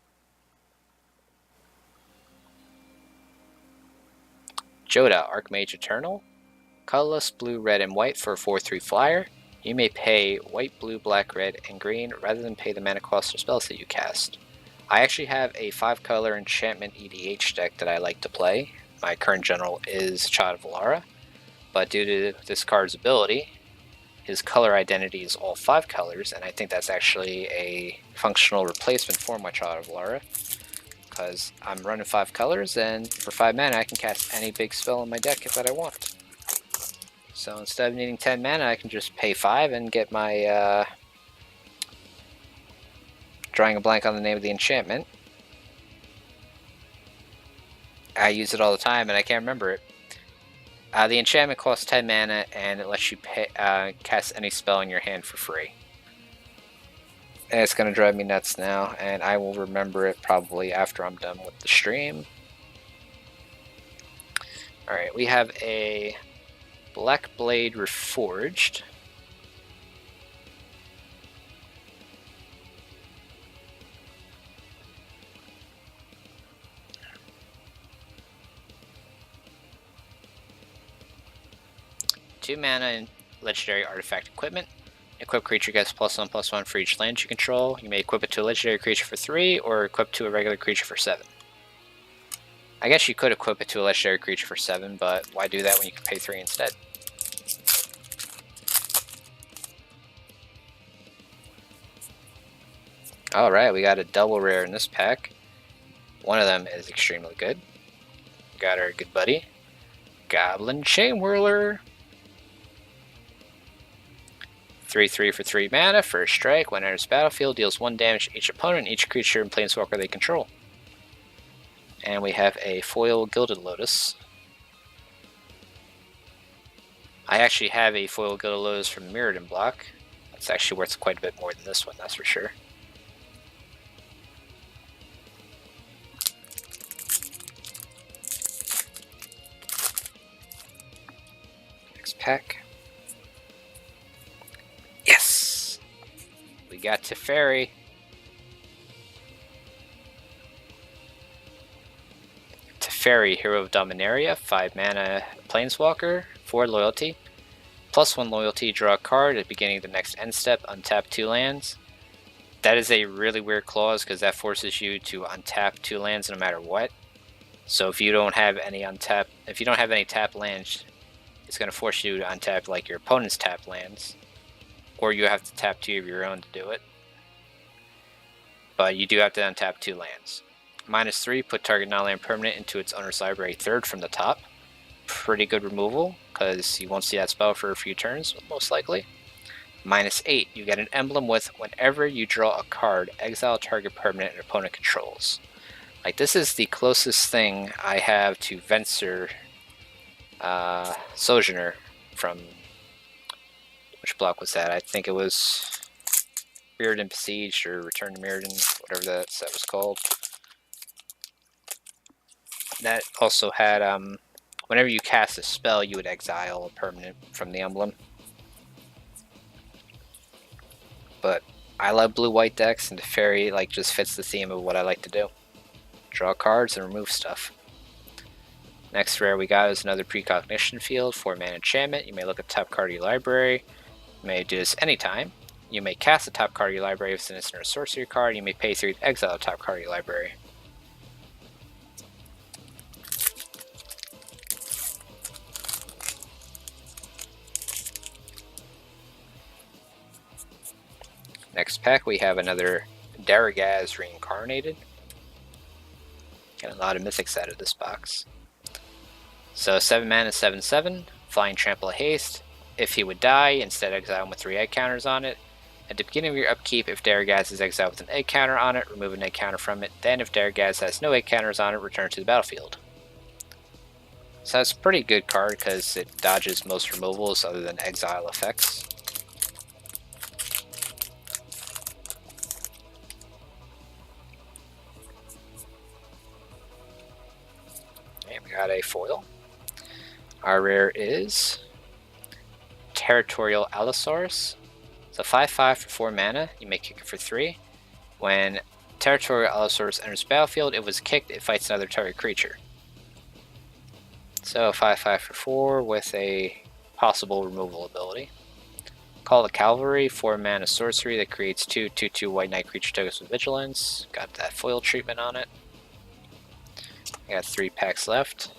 Joda, Archmage Eternal. Colorless, blue, red, and white for a 4/3 flyer. You may pay white, blue, black, red, and green rather than pay the mana cost of spells that you cast. I actually have a 5-color enchantment EDH deck that I like to play. My current general is Child of Alara, but due to this card's ability, his color identity is all 5 colors, and I think that's actually a functional replacement for my Child of Alara, because I'm running 5 colors, and for 5 mana I can cast any big spell in my deck that I want. So instead of needing 10 mana, I can just pay 5 and get my, drawing a blank on the name of the enchantment. I use it all the time and I can't remember it. The enchantment costs 10 mana and it lets you cast any spell in your hand for free. And it's going to drive me nuts now, and I will remember it probably after I'm done with the stream. Alright, we have a Black Blade Reforged. Two mana and legendary artifact equipment. Equip creature gets +1/+1 for each land you control. You may equip it to a legendary creature for 3 or equip to a regular creature for 7. I guess you could equip it to a legendary creature for 7, but why do that when you can pay 3 instead? Alright, we got a double rare in this pack. One of them is extremely good. Got our good buddy, Goblin Chain Whirler. 3/3 for 3 mana. First strike. When it enters the battlefield, deals 1 damage to each opponent, each creature and planeswalker they control. And we have a foil Gilded Lotus. I actually have a foil Gilded Lotus from Mirrodin block. It's actually worth quite a bit more than this one, that's for sure. Next pack. Yes! We got Teferi. Teferi, Hero of Dominaria, 5 mana Planeswalker, 4 loyalty. +1 loyalty, draw a card at the beginning of the next end step, untap 2 lands. That is a really weird clause because that forces you to untap 2 lands no matter what. So if you don't have any tap lands, it's going to force you to untap like your opponent's tap lands, or you have to tap 2 of your own to do it. But you do have to untap 2 lands. -3, put target non-land permanent into its owner's library 3rd from the top. Pretty good removal, because you won't see that spell for a few turns, most likely. -8, you get an emblem with whenever you draw a card, exile target permanent and opponent controls. Like, this is the closest thing I have to Venser Sojourner from... Which block was that? I think it was Mirrodin Besieged or Return to Mirrodin, whatever that set was called. That also had, whenever you cast a spell, you would exile a permanent from the emblem. But I love blue-white decks, and the Teferi just fits the theme of what I like to do. Draw cards and remove stuff. Next rare we got is another Precognition Field, 4-mana enchantment. You may look at the top card of your library. You may do this anytime. You may cast the top card of your library with an instant or sorcery card. You may pay 3 to exile the top card of your library. Next pack we have another Daragaz Reincarnated. Getting a lot of mythics out of this box. So 7 mana, 7/7, Flying Trample Haste. If he would die, instead exile him with 3 egg counters on it. At the beginning of your upkeep, if Daragaz is exiled with an egg counter on it, remove an egg counter from it. Then if Daragaz has no egg counters on it, return it to the battlefield. So that's a pretty good card because it dodges most removals other than exile effects. And we got a foil. Our rare is Territorial Allosaurus. It's a 5/5 for 4 mana. You may kick it for 3. When Territorial Allosaurus enters the battlefield, it was kicked, it fights another target creature. So 5/5 for 4 with a possible removal ability. Call the Cavalry, 4 mana sorcery that creates 2/2/2 White Knight creature tokens with vigilance. Got that foil treatment on it. I got 3 packs left.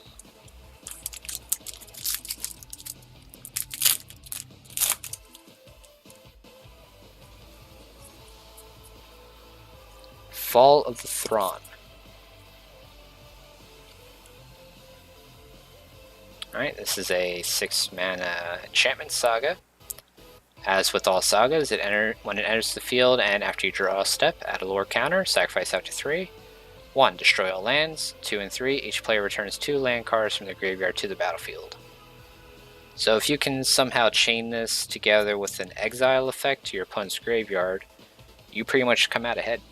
Fall of the Thrawn. Alright, this is a 6 mana enchantment saga. As with all sagas, when it enters the field and after you draw a step, add a lore counter, sacrifice up to 3. 1. Destroy all lands. 2 and 3. Each player returns 2 land cards from the graveyard to the battlefield. So if you can somehow chain this together with an exile effect to your opponent's graveyard, you pretty much come out ahead.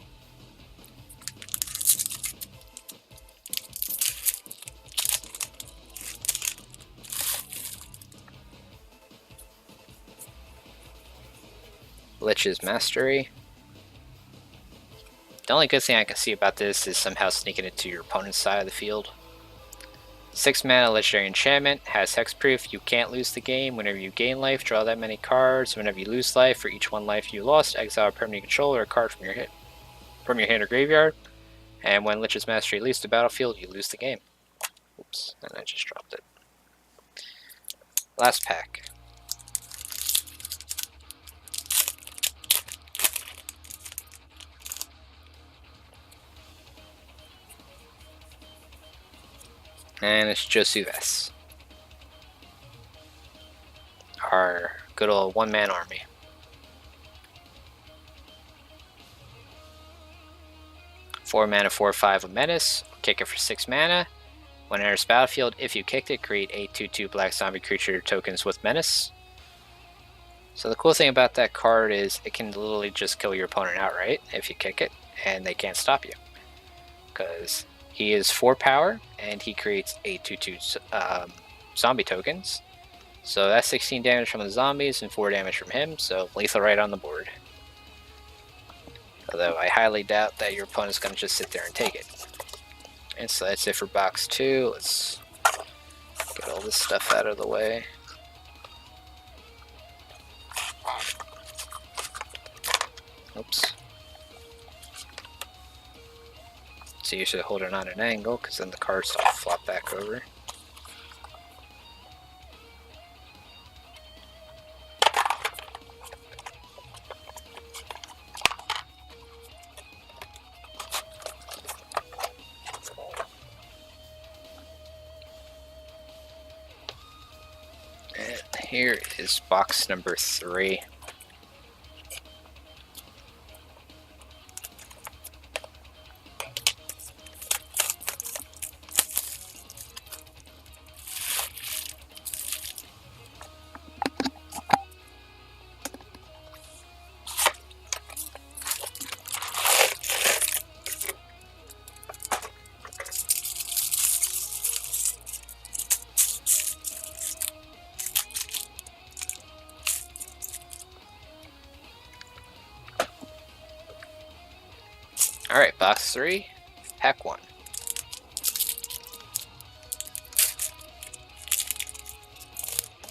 Lich's Mastery. The only good thing I can see about this is somehow sneaking it to your opponent's side of the field. 6 mana legendary enchantment, has hexproof. You can't lose the game. Whenever you gain life, draw that many cards. Whenever you lose life, for each 1 life you lost, exile a permanent control or a card from your hand or graveyard. And when Lich's Mastery leaves the battlefield, you lose the game. Oops, and I just dropped it. Last pack. And it's Josuves, our good old one-man army. Four mana, 4/5 of Menace. Kick it for 6 mana. When it enters battlefield, if you kicked it, create a 2/2 black zombie creature tokens with Menace. So the cool thing about that card is it can literally just kill your opponent outright if you kick it, and they can't stop you. Because he is 4 power, and he creates a 2/2 zombie tokens. So that's 16 damage from the zombies and 4 damage from him, so lethal right on the board. Although I highly doubt that your opponent's going to just sit there and take it. And so that's it for box 2. Let's get all this stuff out of the way. Oops. So you should hold it on an angle, because then the cards don't flop back over. And here is box number 3. Alright, box 3, pack 1.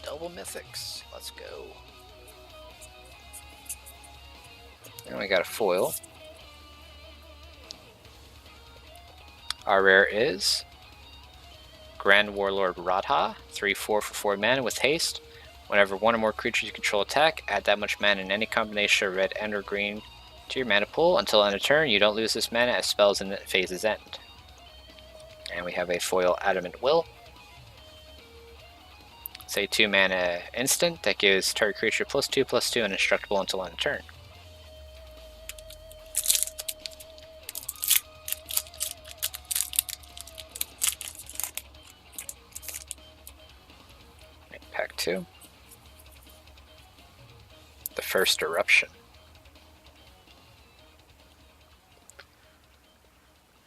Double mythics, let's go. And we got a foil. Our rare is Grand Warlord Radha, 3/4 for 4 mana with haste. Whenever one or more creatures you control attack, add that much mana in any combination of red and or green to your mana pool. Until end of turn, you don't lose this mana as spells and phases end. And we have a foil Adamant Will. It's a 2 mana instant that gives target creature +2/+2 and indestructible until end of turn. Pack 2. The first eruption.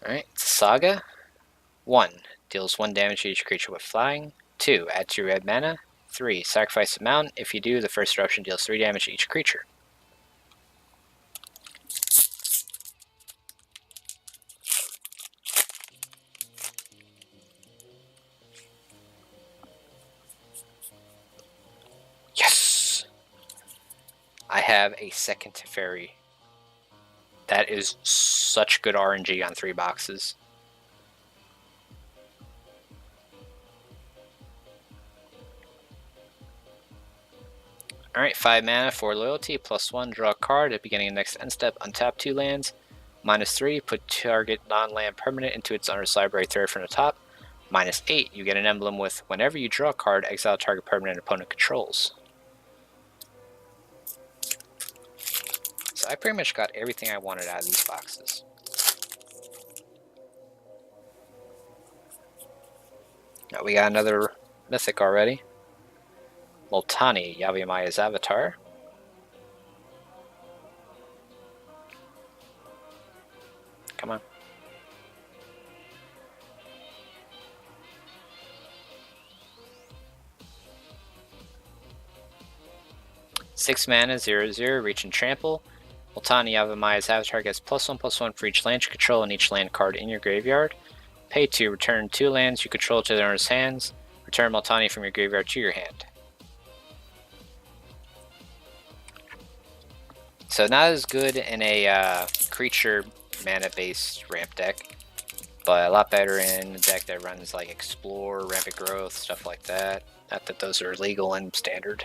Alright, Saga. 1. Deals 1 damage to each creature with flying. 2. Add 2 red mana. 3. Sacrifice a mountain. If you do, the first eruption deals 3 damage to each creature. Yes! I have a second Teferi. That is such good RNG on 3 boxes. Alright, 5 mana, 4 loyalty, +1, draw a card. At the beginning of next end step, untap 2 lands. -3, put target non-land permanent into its owner's library third from the top. -8, you get an emblem with whenever you draw a card, exile target permanent opponent controls. So I pretty much got everything I wanted out of these boxes. Now we got another mythic already. Multani, Yavimai's avatar. Come on. Six mana, 0/0, reach and trample. Multani, Yavimai's avatar gets +1/+1 for each land you control and each land card in your graveyard. Pay 2, return 2 lands you control to their owner's hands. Return Multani from your graveyard to your hand. So not as good in a creature mana-based ramp deck, but a lot better in a deck that runs like Explore, Rampant Growth, stuff like that. Not that those are legal and standard.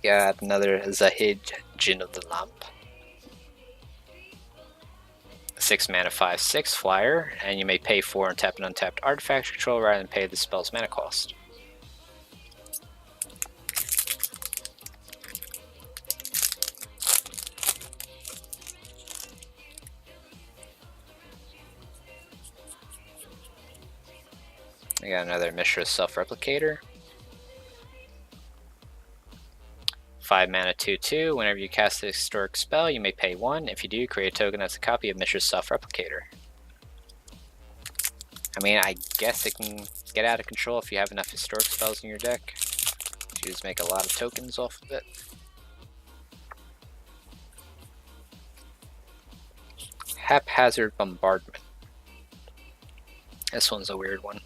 Got another Zahid, Jinn of the Lamp. 6 mana 5/6 flyer, and you may pay 4 and tap an untapped artifact control rather than pay the spell's mana cost. We got another Mishra's Self-Replicator. 5 mana 2/2. Whenever you cast a historic spell, you may pay 1. If you do, create a token that's a copy of Mishra's Self-Replicator. I mean, I guess it can get out of control if you have enough historic spells in your deck. You just make a lot of tokens off of it. Haphazard Bombardment. This one's a weird one.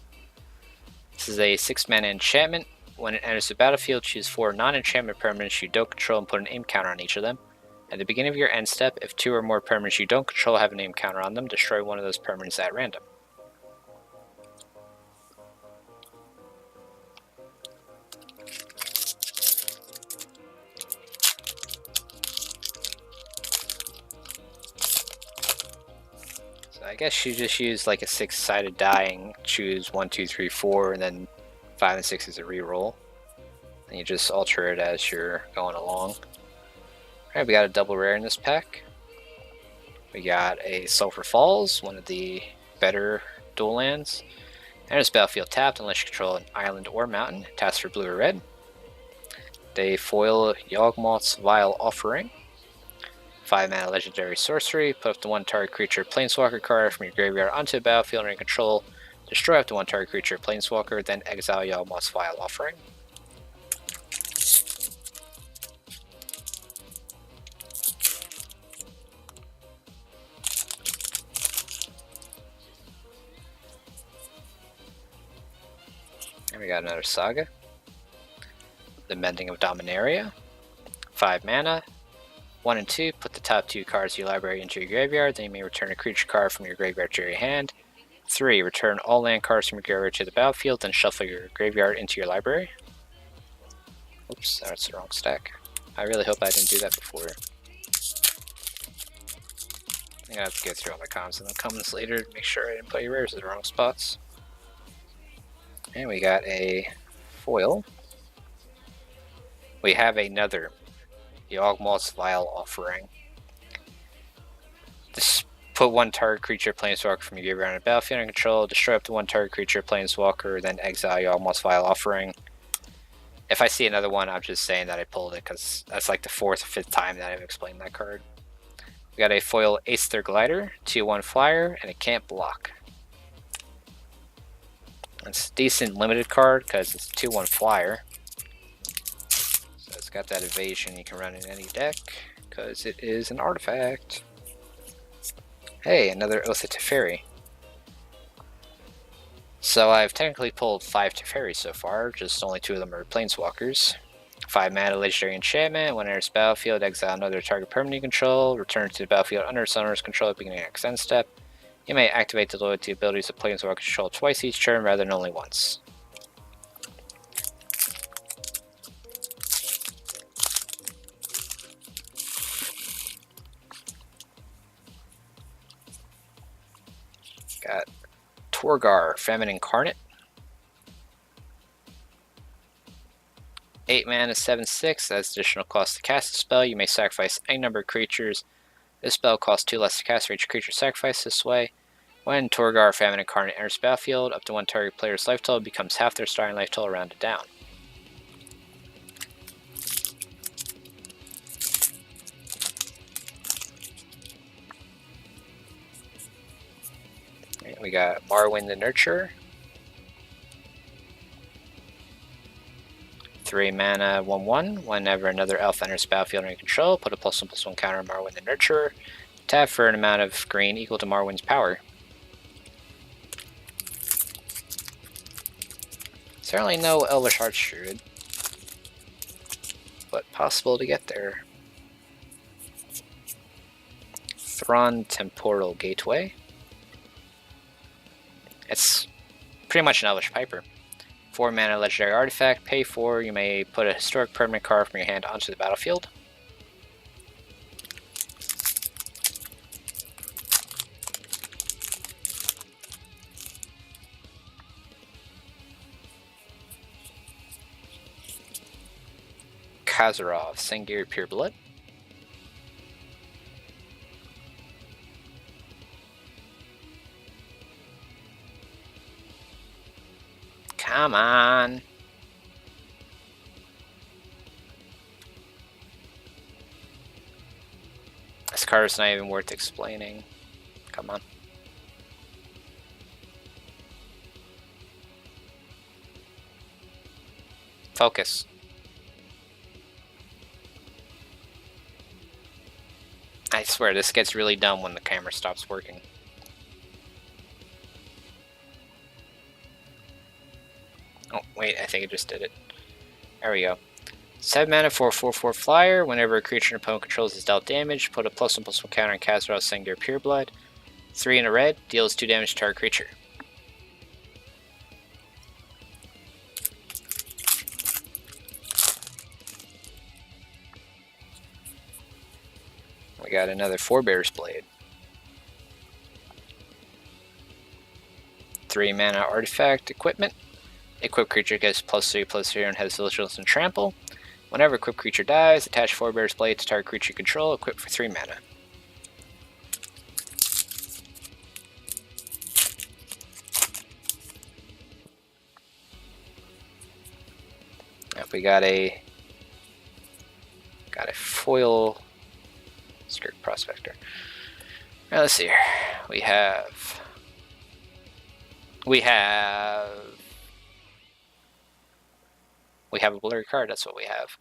This is a 6 mana enchantment. When it enters the battlefield, choose 4 non-enchantment permanents you don't control and put an aim counter on each of them. At the beginning of your end step, if 2 or more permanents you don't control have an aim counter on them, destroy one of those permanents at random. So I guess you just use like a 6-sided die and choose 1, 2, 3, 4, and then 5 and 6 is a reroll. And you just alter it as you're going along. Alright, we got a double rare in this pack. We got a Sulphur Falls, one of the better dual lands. Enters battlefield tapped unless you control an island or mountain. Taps for blue or red. They foil Yawgmoth's Vile Offering. 5 mana legendary sorcery. Put up to 1 target creature planeswalker card from your graveyard onto the battlefield under your control. Destroy up to 1 target creature planeswalker, then exile Yawgmoth's Vile Offering. And we got another Saga. The Mending of Dominaria. 5 mana. 1 and 2, put the top 2 cards of your library into your graveyard, then you may return a creature card from your graveyard to your hand. 3, return all land cards from your graveyard to the battlefield, then shuffle your graveyard into your library. Oops, that's the wrong stack. I really hope I didn't do that before. I'm gonna have to get through all my comments and the comments later to make sure I didn't put your rares in the wrong spots. And we got a foil. We have another Yawgmoth's Vile Offering. Just put 1 target creature planeswalker from your graveyard on the battlefield under control, destroy up to 1 target creature planeswalker, then exile Yawgmoth's Vile Offering. If I see another one, I'm just saying that I pulled it because that's like the 4th or 5th time that I've explained that card. We got a foil Aether Glider, 2/1 flyer, and it can't block. It's a decent limited card because it's a 2/1 flyer. So it's got that evasion you can run in any deck because it is an artifact. Hey, another Oath of Teferi. So I've technically pulled 5 Teferi so far, just only 2 of them are planeswalkers. 5 mana legendary enchantment. When it enters battlefield, exile another target permanent you control. Return to the battlefield under summoner's control at the beginning of next end step. You may activate the loyalty abilities of planeswalker control twice each turn rather than only once. Got Torgar, Famine Incarnate. 8 mana 7/6, that's additional cost to cast a spell. You may sacrifice any number of creatures. This spell costs 2 less to cast for each creature sacrificed this way. When Torgar, Famine Incarnate enters battlefield, up to 1 target player's life total becomes half their starting life total rounded down. Right, we got Morrowind the Nurturer. 3 mana 1/1. Whenever another elf enters battlefield under your control, put a +1/+1 counter on Morrowind the Nurturer. Tap for an amount of green equal to Morrowind's power. Certainly no Elvish Archdruid, but possible to get there. Thrawn Temporal Gateway. It's pretty much an Elvish Piper. 4 mana legendary artifact, pay 4, you may put a historic permanent card from your hand onto the battlefield. Khazarov, Sengir Pureblood. Come on. This card is not even worth explaining. Come on. Focus. I swear, this gets really dumb when the camera stops working. Oh, wait, I think it just did it. There we go. 7 mana for a 4/4 flyer. Whenever a creature an opponent controls is dealt damage, put a +1/+1 counter on Khazarov Sengir Pureblood. 3 in a red, deals 2 damage to our creature. We got another Forebear's Blade. 3 mana artifact equipment. Equipped creature gets +3/+3 and has vigilance and trample. Whenever equipped creature dies, attach Forebear's Blade to target creature control, equipped for 3 mana. If we got a foil Skirk Prospector. Now let's see here. We have a blurry card, that's what we have.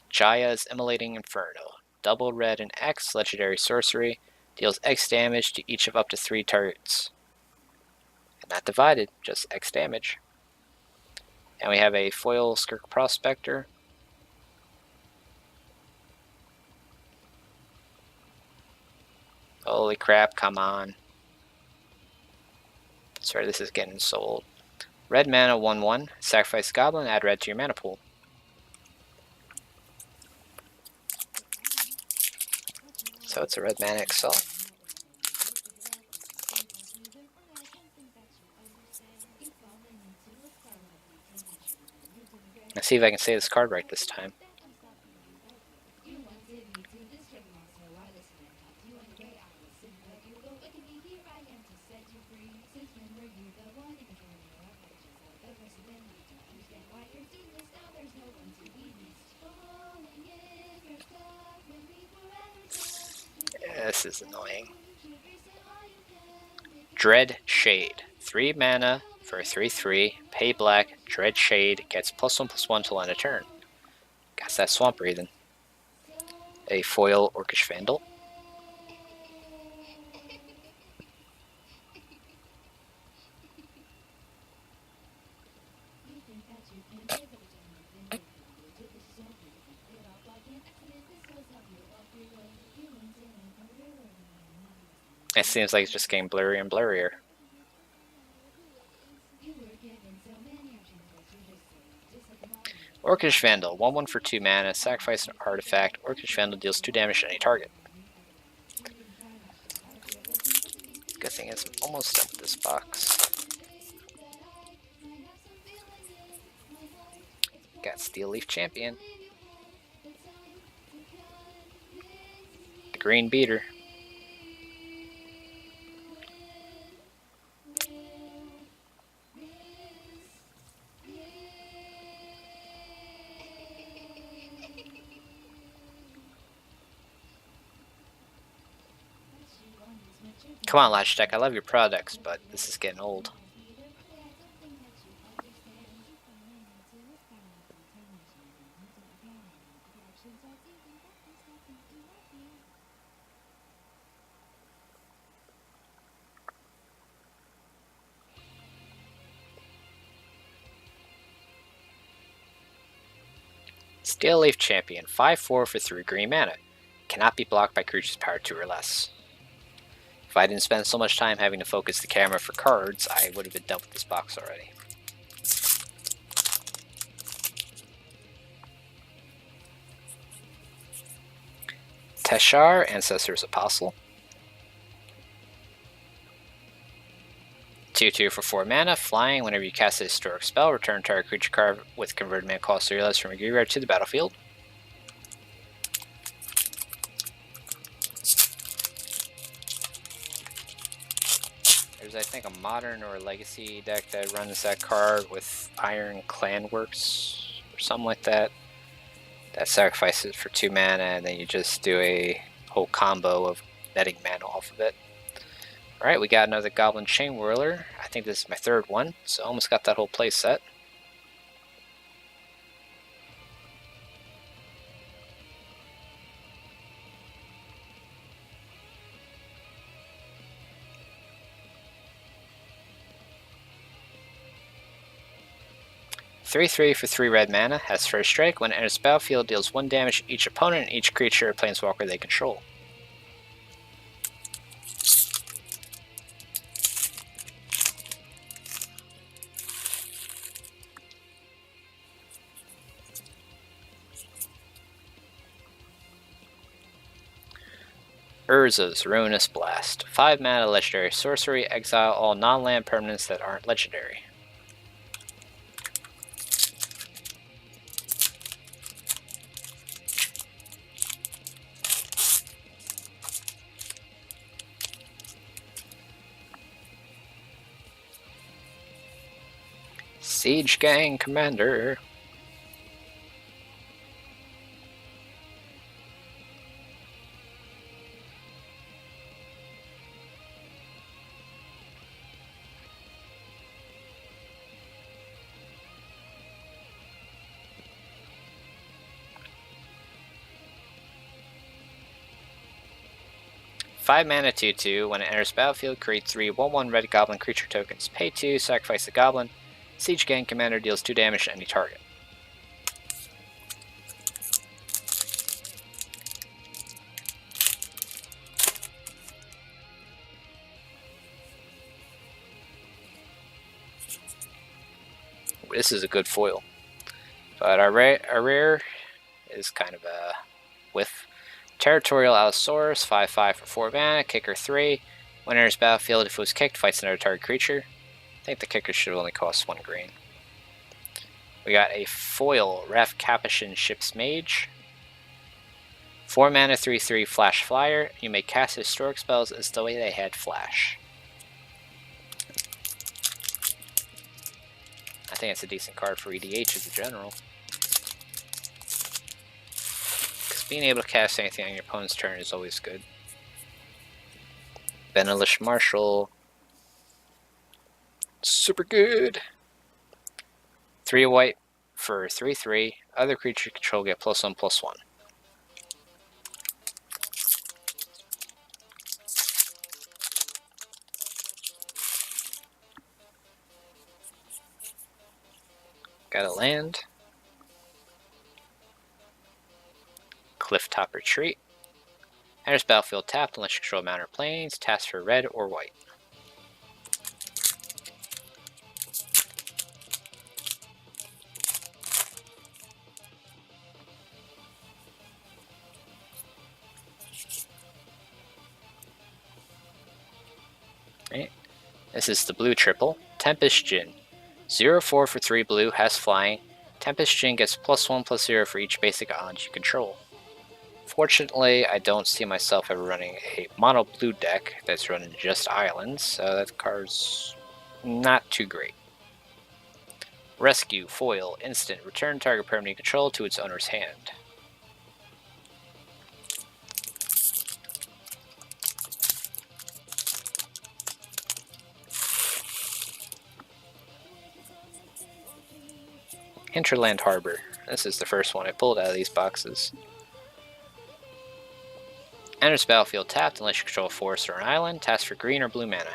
Jaya's Immolating Inferno. Double red and X, legendary sorcery. Deals X damage to each of up to 3 targets. And not divided, just X damage. And we have a foil Skirk Prospector. Holy crap, come on. Sorry, this is getting sold. Red mana 1/1. Sacrifice Goblin, add red to your mana pool. So it's a red mana Excel. Let's see if I can say this card right this time. This is annoying. Dread Shade. 3 mana for a 3/3. Pay black. Dread Shade gets +1/+1 till end of turn. Got that swamp breathing. A foil Orcish Vandal. It seems like it's just getting blurrier and blurrier. Orcish Vandal, 1/1 for 2 mana, sacrifice an artifact. Orcish Vandal deals 2 damage to any target. Good thing is I'm almost done with this box. Got Steel Leaf Champion. The Green Beater. Come on, Logitech, I love your products, but this is getting old. Steel Leaf Champion, 5/4 for 3 green mana. Cannot be blocked by creatures powered 2 or less. If I didn't spend so much time having to focus the camera for cards, I would have been done with this box already. Teshar, Ancestor's Apostle. 2/2 for 4 mana, flying. Whenever you cast a historic spell, return target creature card with converted mana cost 3 or less from your graveyard to the battlefield. There's, I think, a modern or a legacy deck that runs that card with Iron Clan Works or something like that. That sacrifices for 2 mana, and then you just do a whole combo of netting mana off of it. Alright, we got another Goblin Chain Whirler. I think this is my 3rd one, so almost got that whole play set. Three for 3 red mana, has first strike. When it enters the battlefield, deals 1 damage to each opponent and each creature or planeswalker they control. Urza's Ruinous Blast. 5 mana legendary sorcery, exile all non-land permanents that aren't legendary. Siege Gang Commander. Five mana 2/2. When it enters battlefield, create 3 1/1 red goblin creature tokens. Pay 2, sacrifice the goblin. Siege Gang Commander deals 2 damage to any target. This is a good foil. But our rare is kind of a whiff. Territorial Allosaurus, 5/5 for 4 mana, kicker 3. When it enters battlefield, if it was kicked, fights another target creature. I think the kicker should only cost 1 green. We got a foil, Ref Capuchin Ship's Mage. 4 mana, 3/3 flash flyer. You may cast historic spells as though they had flash. I think it's a decent card for EDH as a general. Because being able to cast anything on your opponent's turn is always good. Benelish Marshal. Super good. 3 white for 3/3. Other creature control get +1/+1. Got a land. Clifftop Retreat. Enters battlefield tapped unless you control mountain or plains. Taps for red or white. Right. This is the blue triple. Tempest Djinn. 0/4 for 3 blue, has flying. Tempest Djinn gets +1/+0 for each basic island you control. Fortunately, I don't see myself ever running a mono blue deck that's running just islands, so that card's not too great. Rescue, foil, instant, return target permanent you control to its owner's hand. Hinterland Harbor. This is the first one I pulled out of these boxes. Enters battlefield tapped unless you control a forest or an island. Taps for green or blue mana.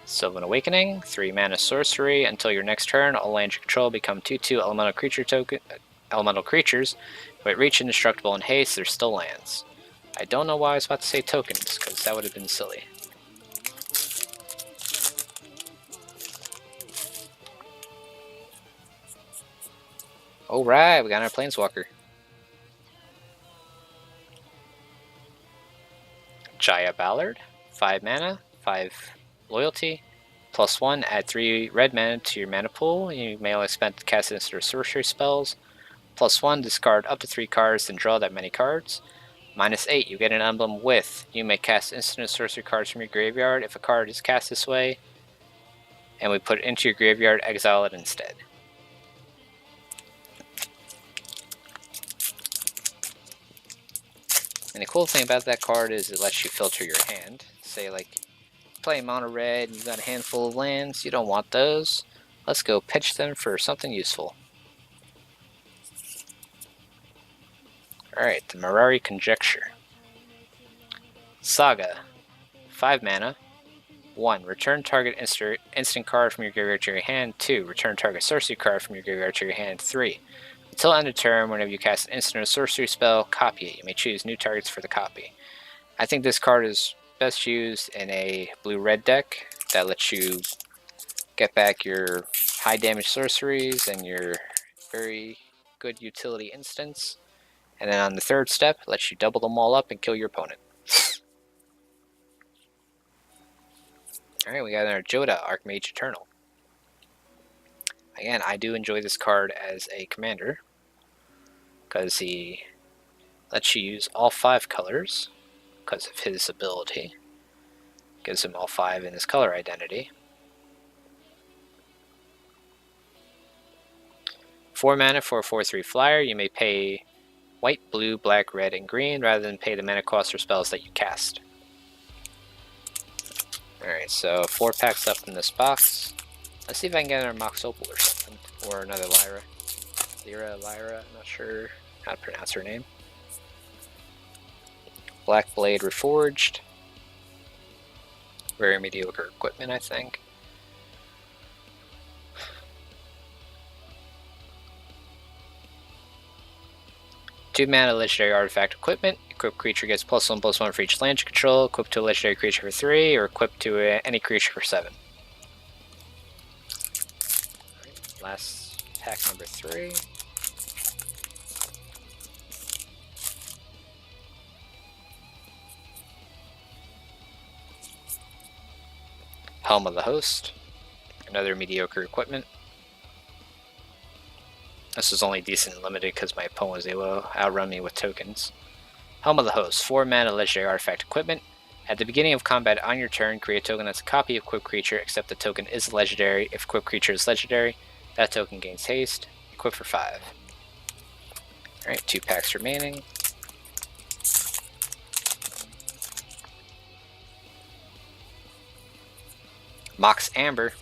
Sylvan Awakening, 3 mana sorcery. Until your next turn, all lands you control become 2/2 elemental creatures. But reach indestructible in haste, they're still lands. I don't know why I was about to say tokens, because that would have been silly. Alright, we got our Planeswalker. Jaya Ballard, 5 mana, 5 loyalty, +1, add 3 red mana to your mana pool. You may only spend to cast instant or sorcery spells. +1, discard up to 3 cards and draw that many cards. -8, you get an emblem with. You may cast instant or sorcery cards from your graveyard. If a card is cast this way, and we put it into your graveyard, exile it instead. And the cool thing about that card is it lets you filter your hand. Say like, play mono red, and you've got a handful of lands, you don't want those. Let's go pitch them for something useful. Alright, the Mirari Conjecture. Saga, 5 mana. 1. Return target instant card from your graveyard to your hand. 2. Return target sorcery card from your graveyard to your hand. 3. Until end of turn, whenever you cast an instant or sorcery spell, copy it. You may choose new targets for the copy. I think this card is best used in a blue-red deck that lets you get back your high damage sorceries and your very good utility instants. And then on the third step, it lets you double them all up and kill your opponent. Alright, we got our Joda, Archmage Eternal. Again, I do enjoy this card as a commander, because he lets you use all 5 colors, because of his ability. Gives him all 5 in his color identity. 4 mana for a 4/3 flyer. You may pay white, blue, black, red, and green, rather than pay the mana cost for spells that you cast. Alright, so 4 packs left in this box. Let's see if I can get another Mox Opal or something. Or another Lyra. Lyra, I'm not sure how to pronounce her name. Black Blade Reforged. Very mediocre equipment, I think. Two mana legendary artifact equipment. Equipped creature gets +1/+1 for each land you control. Equipped to a legendary creature for 3, or equipped to any creature for 7. Right, last pack number 3. Helm of the Host. Another mediocre equipment. This was only decent and limited because my opponent was able to outrun me with tokens. Helm of the Host, 4 mana legendary artifact equipment. At the beginning of combat on your turn, create a token that's a copy of equipped creature, except the token is legendary. If equipped creature is legendary, that token gains haste. Equip for 5. Alright, 2 packs remaining. Mox Amber.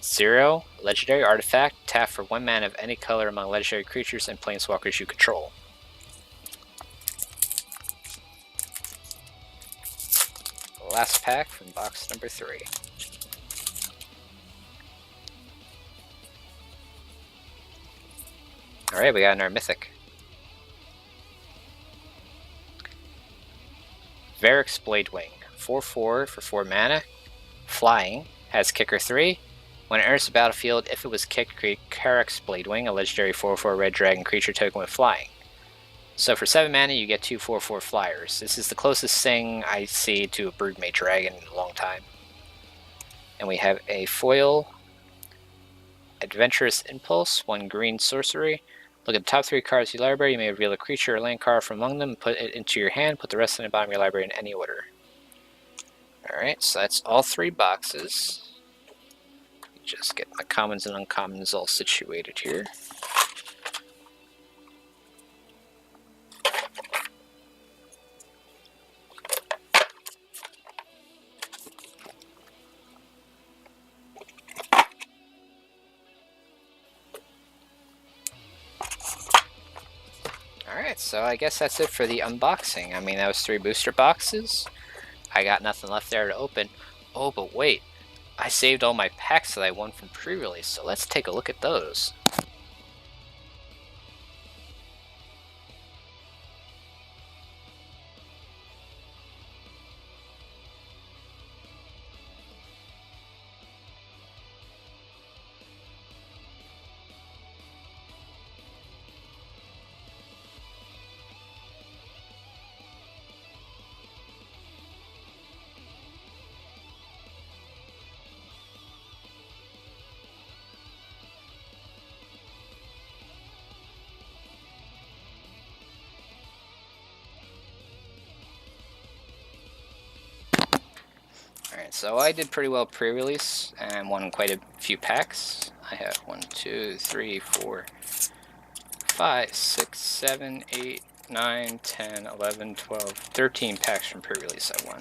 Zero, legendary artifact, tap for 1 mana of any color among legendary creatures and planeswalkers you control. Last pack from box number 3. Alright, we got our Mythic. Varric's Bladewing, 4/4 for 4 mana, flying, has kicker 3. When it enters the battlefield, if it was kicked, create Varric's Bladewing, a legendary 4/4 red dragon creature token with flying. So for 7 mana, you get 2 4/4 flyers. This is the closest thing I see to a Broodmate Dragon in a long time. And we have a foil, Adventurous Impulse, 1 green sorcery. Look at the top 3 cards of your library. You may reveal a creature or land card from among them, put it into your hand, put the rest in the bottom of your library in any order. Alright, so that's all 3 boxes. Just get my commons and uncommons all situated here. Alright, so I guess that's it for the unboxing. I mean, that was 3 booster boxes. I got nothing left there to open. Oh, but wait. I saved all my packs that I won from pre-release, so let's take a look at those. Alright, so I did pretty well pre-release and won quite a few packs. I have 1, 2, 3, 4, 5, 6, 7, 8, 9, 10, 11, 12, 13 packs from pre-release I won.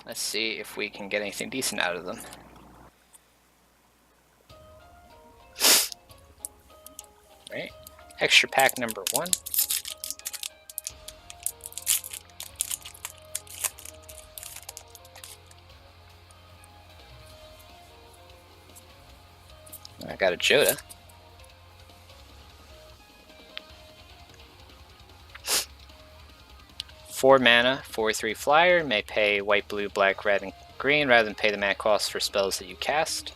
Let's see if we can get anything decent out of them. Alright, extra pack number 1. I got a Joda. Four mana, 4/3 flyer, may pay white, blue, black, red, and green rather than pay the mana cost for spells that you cast.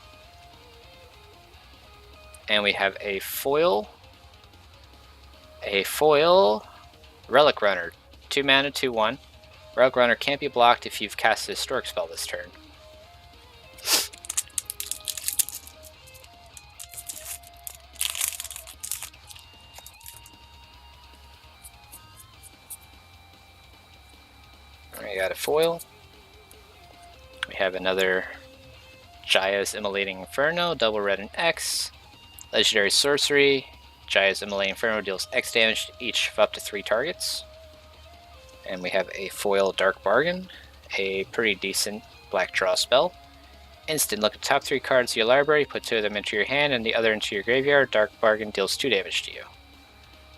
And we have a foil. Relic Runner. 2 mana, 2/1. Relic Runner can't be blocked if you've cast a historic spell this turn. We got a foil. We have another Jaya's Immolating Inferno, double red and X. Legendary sorcery. Jaya's Immolating Inferno deals X damage to each of up to 3 targets. And we have a foil Dark Bargain, a pretty decent black draw spell. Instant, look at the top 3 cards of your library, put 2 of them into your hand and the other into your graveyard. Dark Bargain deals 2 damage to you.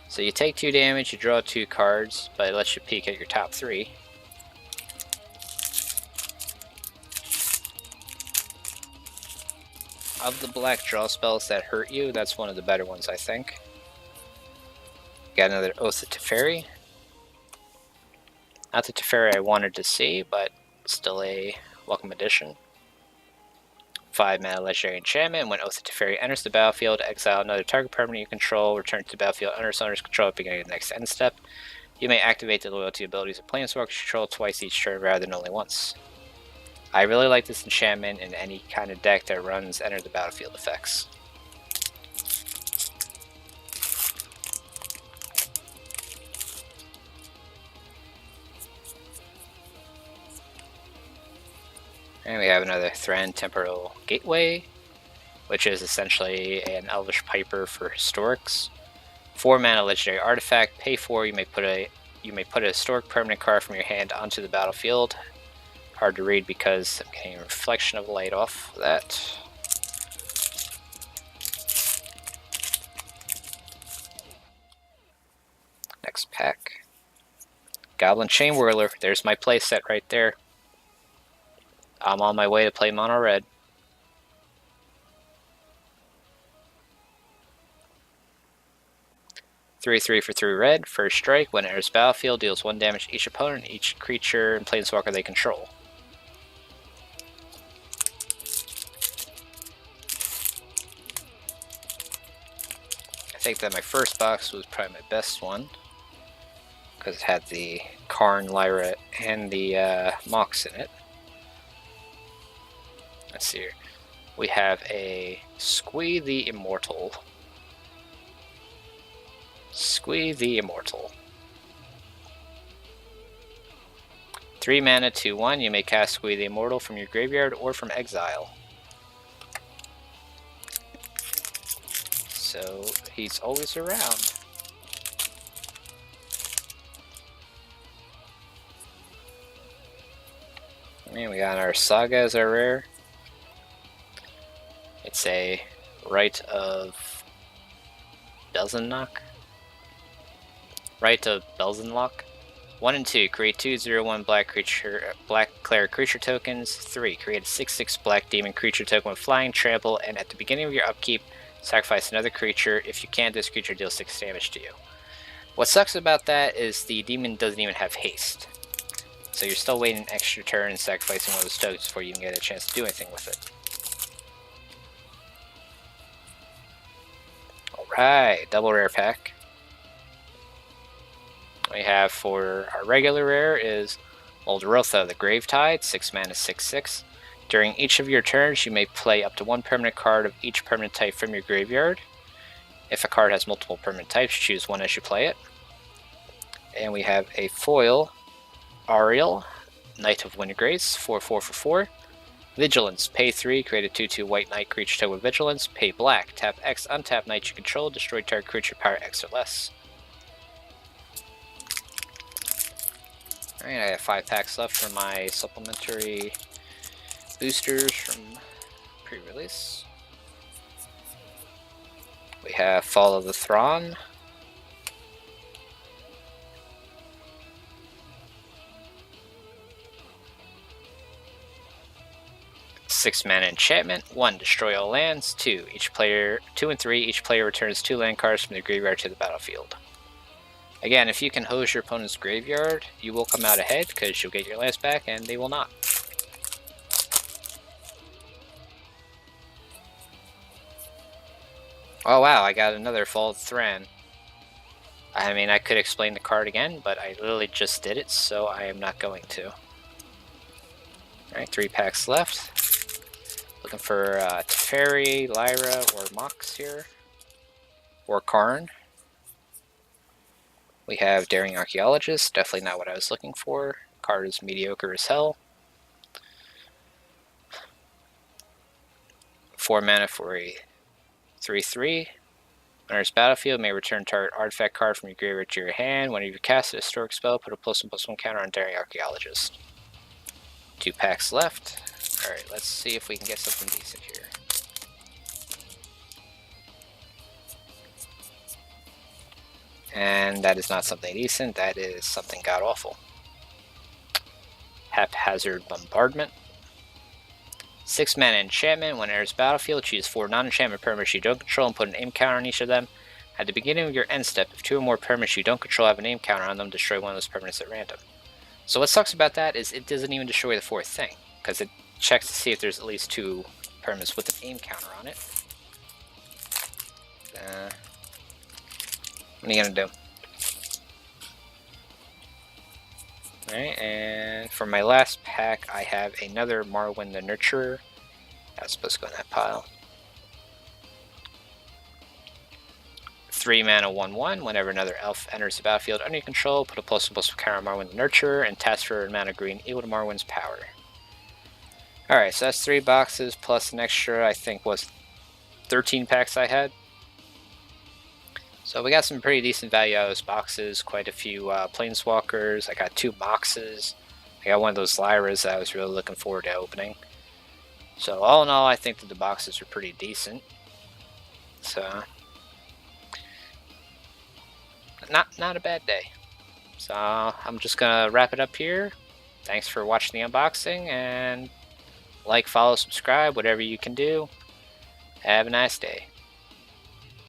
So you take 2 damage, you draw 2 cards, but it lets you peek at your top 3. Of the black draw spells that hurt you, that's one of the better ones, I think. Got another Oath of Teferi. Not the Teferi I wanted to see, but still a welcome addition. 5 mana legendary enchantment. When Oath of Teferi enters the battlefield, exile another target permanent you control, return to the battlefield under its owner's control at the beginning of the next end step. You may activate the loyalty abilities of Planeswalkers you control twice each turn rather than only once. I really like this enchantment in any kind of deck that runs enter the battlefield effects. And we have another Thran Temporal Gateway, which is essentially an Elvish Piper for historics. 4 mana legendary artifact, pay 4, you may put a historic permanent card from your hand onto the battlefield. Hard to read because I'm getting a reflection of light off of that. Next pack. Goblin Chain Whirler. There's my playset right there. I'm on my way to play mono red. Three for 3 red. First strike. When it enters battlefield, deals 1 damage to each opponent, each creature and planeswalker they control. I think that my first box was probably my best one because it had the Karn, Lyra, and the Mox in it. Let's see here. We have a Squee the Immortal. 3 mana, 2/1. You may cast Squee the Immortal from your graveyard or from exile. So he's always around. And we got our Saga as our rare. It's a Rite of Belzenlock. 1 and 2. Create 2/0/1 black cleric creature tokens. 3. Create a 6/6 black demon creature token with flying, trample, and at the beginning of your upkeep, sacrifice another creature. If you can't, this creature deals 6 damage to you. What sucks about that is the demon doesn't even have haste. So you're still waiting an extra turn and sacrificing one of those tokens before you can get a chance to do anything with it. Alright, double rare pack. We have for our regular rare is Moldarotha, the Gravetide, 6 mana, 6/6. During each of your turns, you may play up to 1 permanent card of each permanent type from your graveyard. If a card has multiple permanent types, choose one as you play it. And we have a foil Ariel, Knight of Wintergrace, 4/4 for 4. Vigilance, pay 3, create a 2/2 white knight creature type with Vigilance. Pay black, tap X, untap knight you control, destroy target creature power X or less. Alright, I have 5 packs left for my supplementary boosters from pre-release. We have Fall of the Thrawn. Six mana enchantment. 1. Destroy all lands. 2. 2 and 3. Each player returns 2 land cards from the graveyard to the battlefield. Again, if you can hose your opponent's graveyard, you will come out ahead because you'll get your lands back, and they will not. Oh wow, I got another Fall of the Thran. I mean, I could explain the card again, but I literally just did it, so I am not going to. Alright, 3 packs left. Looking for Teferi, Lyra, or Mox here. Or Karn. We have Daring Archaeologist, definitely not what I was looking for. Card is mediocre as hell. 4 mana for a 3/3. Enters battlefield, may return target artifact card from your graveyard to your hand. Whenever you cast a historic spell, put a +1/+1 counter on Daring Archaeologist. 2 packs left. Alright, let's see if we can get something decent here. And that is not something decent, that is something god-awful. Haphazard Bombardment. 6 mana enchantment. When it enters battlefield, choose 4 non-enchantment permanents you don't control and put an aim counter on each of them. At the beginning of your end step, if 2 or more permanents you don't control have an aim counter on them, destroy one of those permanents at random. So what sucks about that is it doesn't even destroy the 4th thing, because it checks to see if there's at least 2 permanents with an aim counter on it. What are you gonna do? Alright, and for my last pack, I have another Marwyn the Nurturer. That's supposed to go in that pile. 3 mana 1/1. Whenever another elf enters the battlefield under your control, put a +1/+1 counter on Marwyn the Nurturer and task for a mana green equal to Marwyn's power. Alright, so that's 3 boxes plus an extra, I think, was 13 packs I had. So we got some pretty decent value out of those boxes, quite a few Planeswalkers, I got 2 Moxes, I got one of those Lyras that I was really looking forward to opening. So all in all, I think that the boxes are pretty decent. So, not a bad day. So I'm just gonna wrap it up here. Thanks for watching the unboxing, and like, follow, subscribe, whatever you can do. Have a nice day.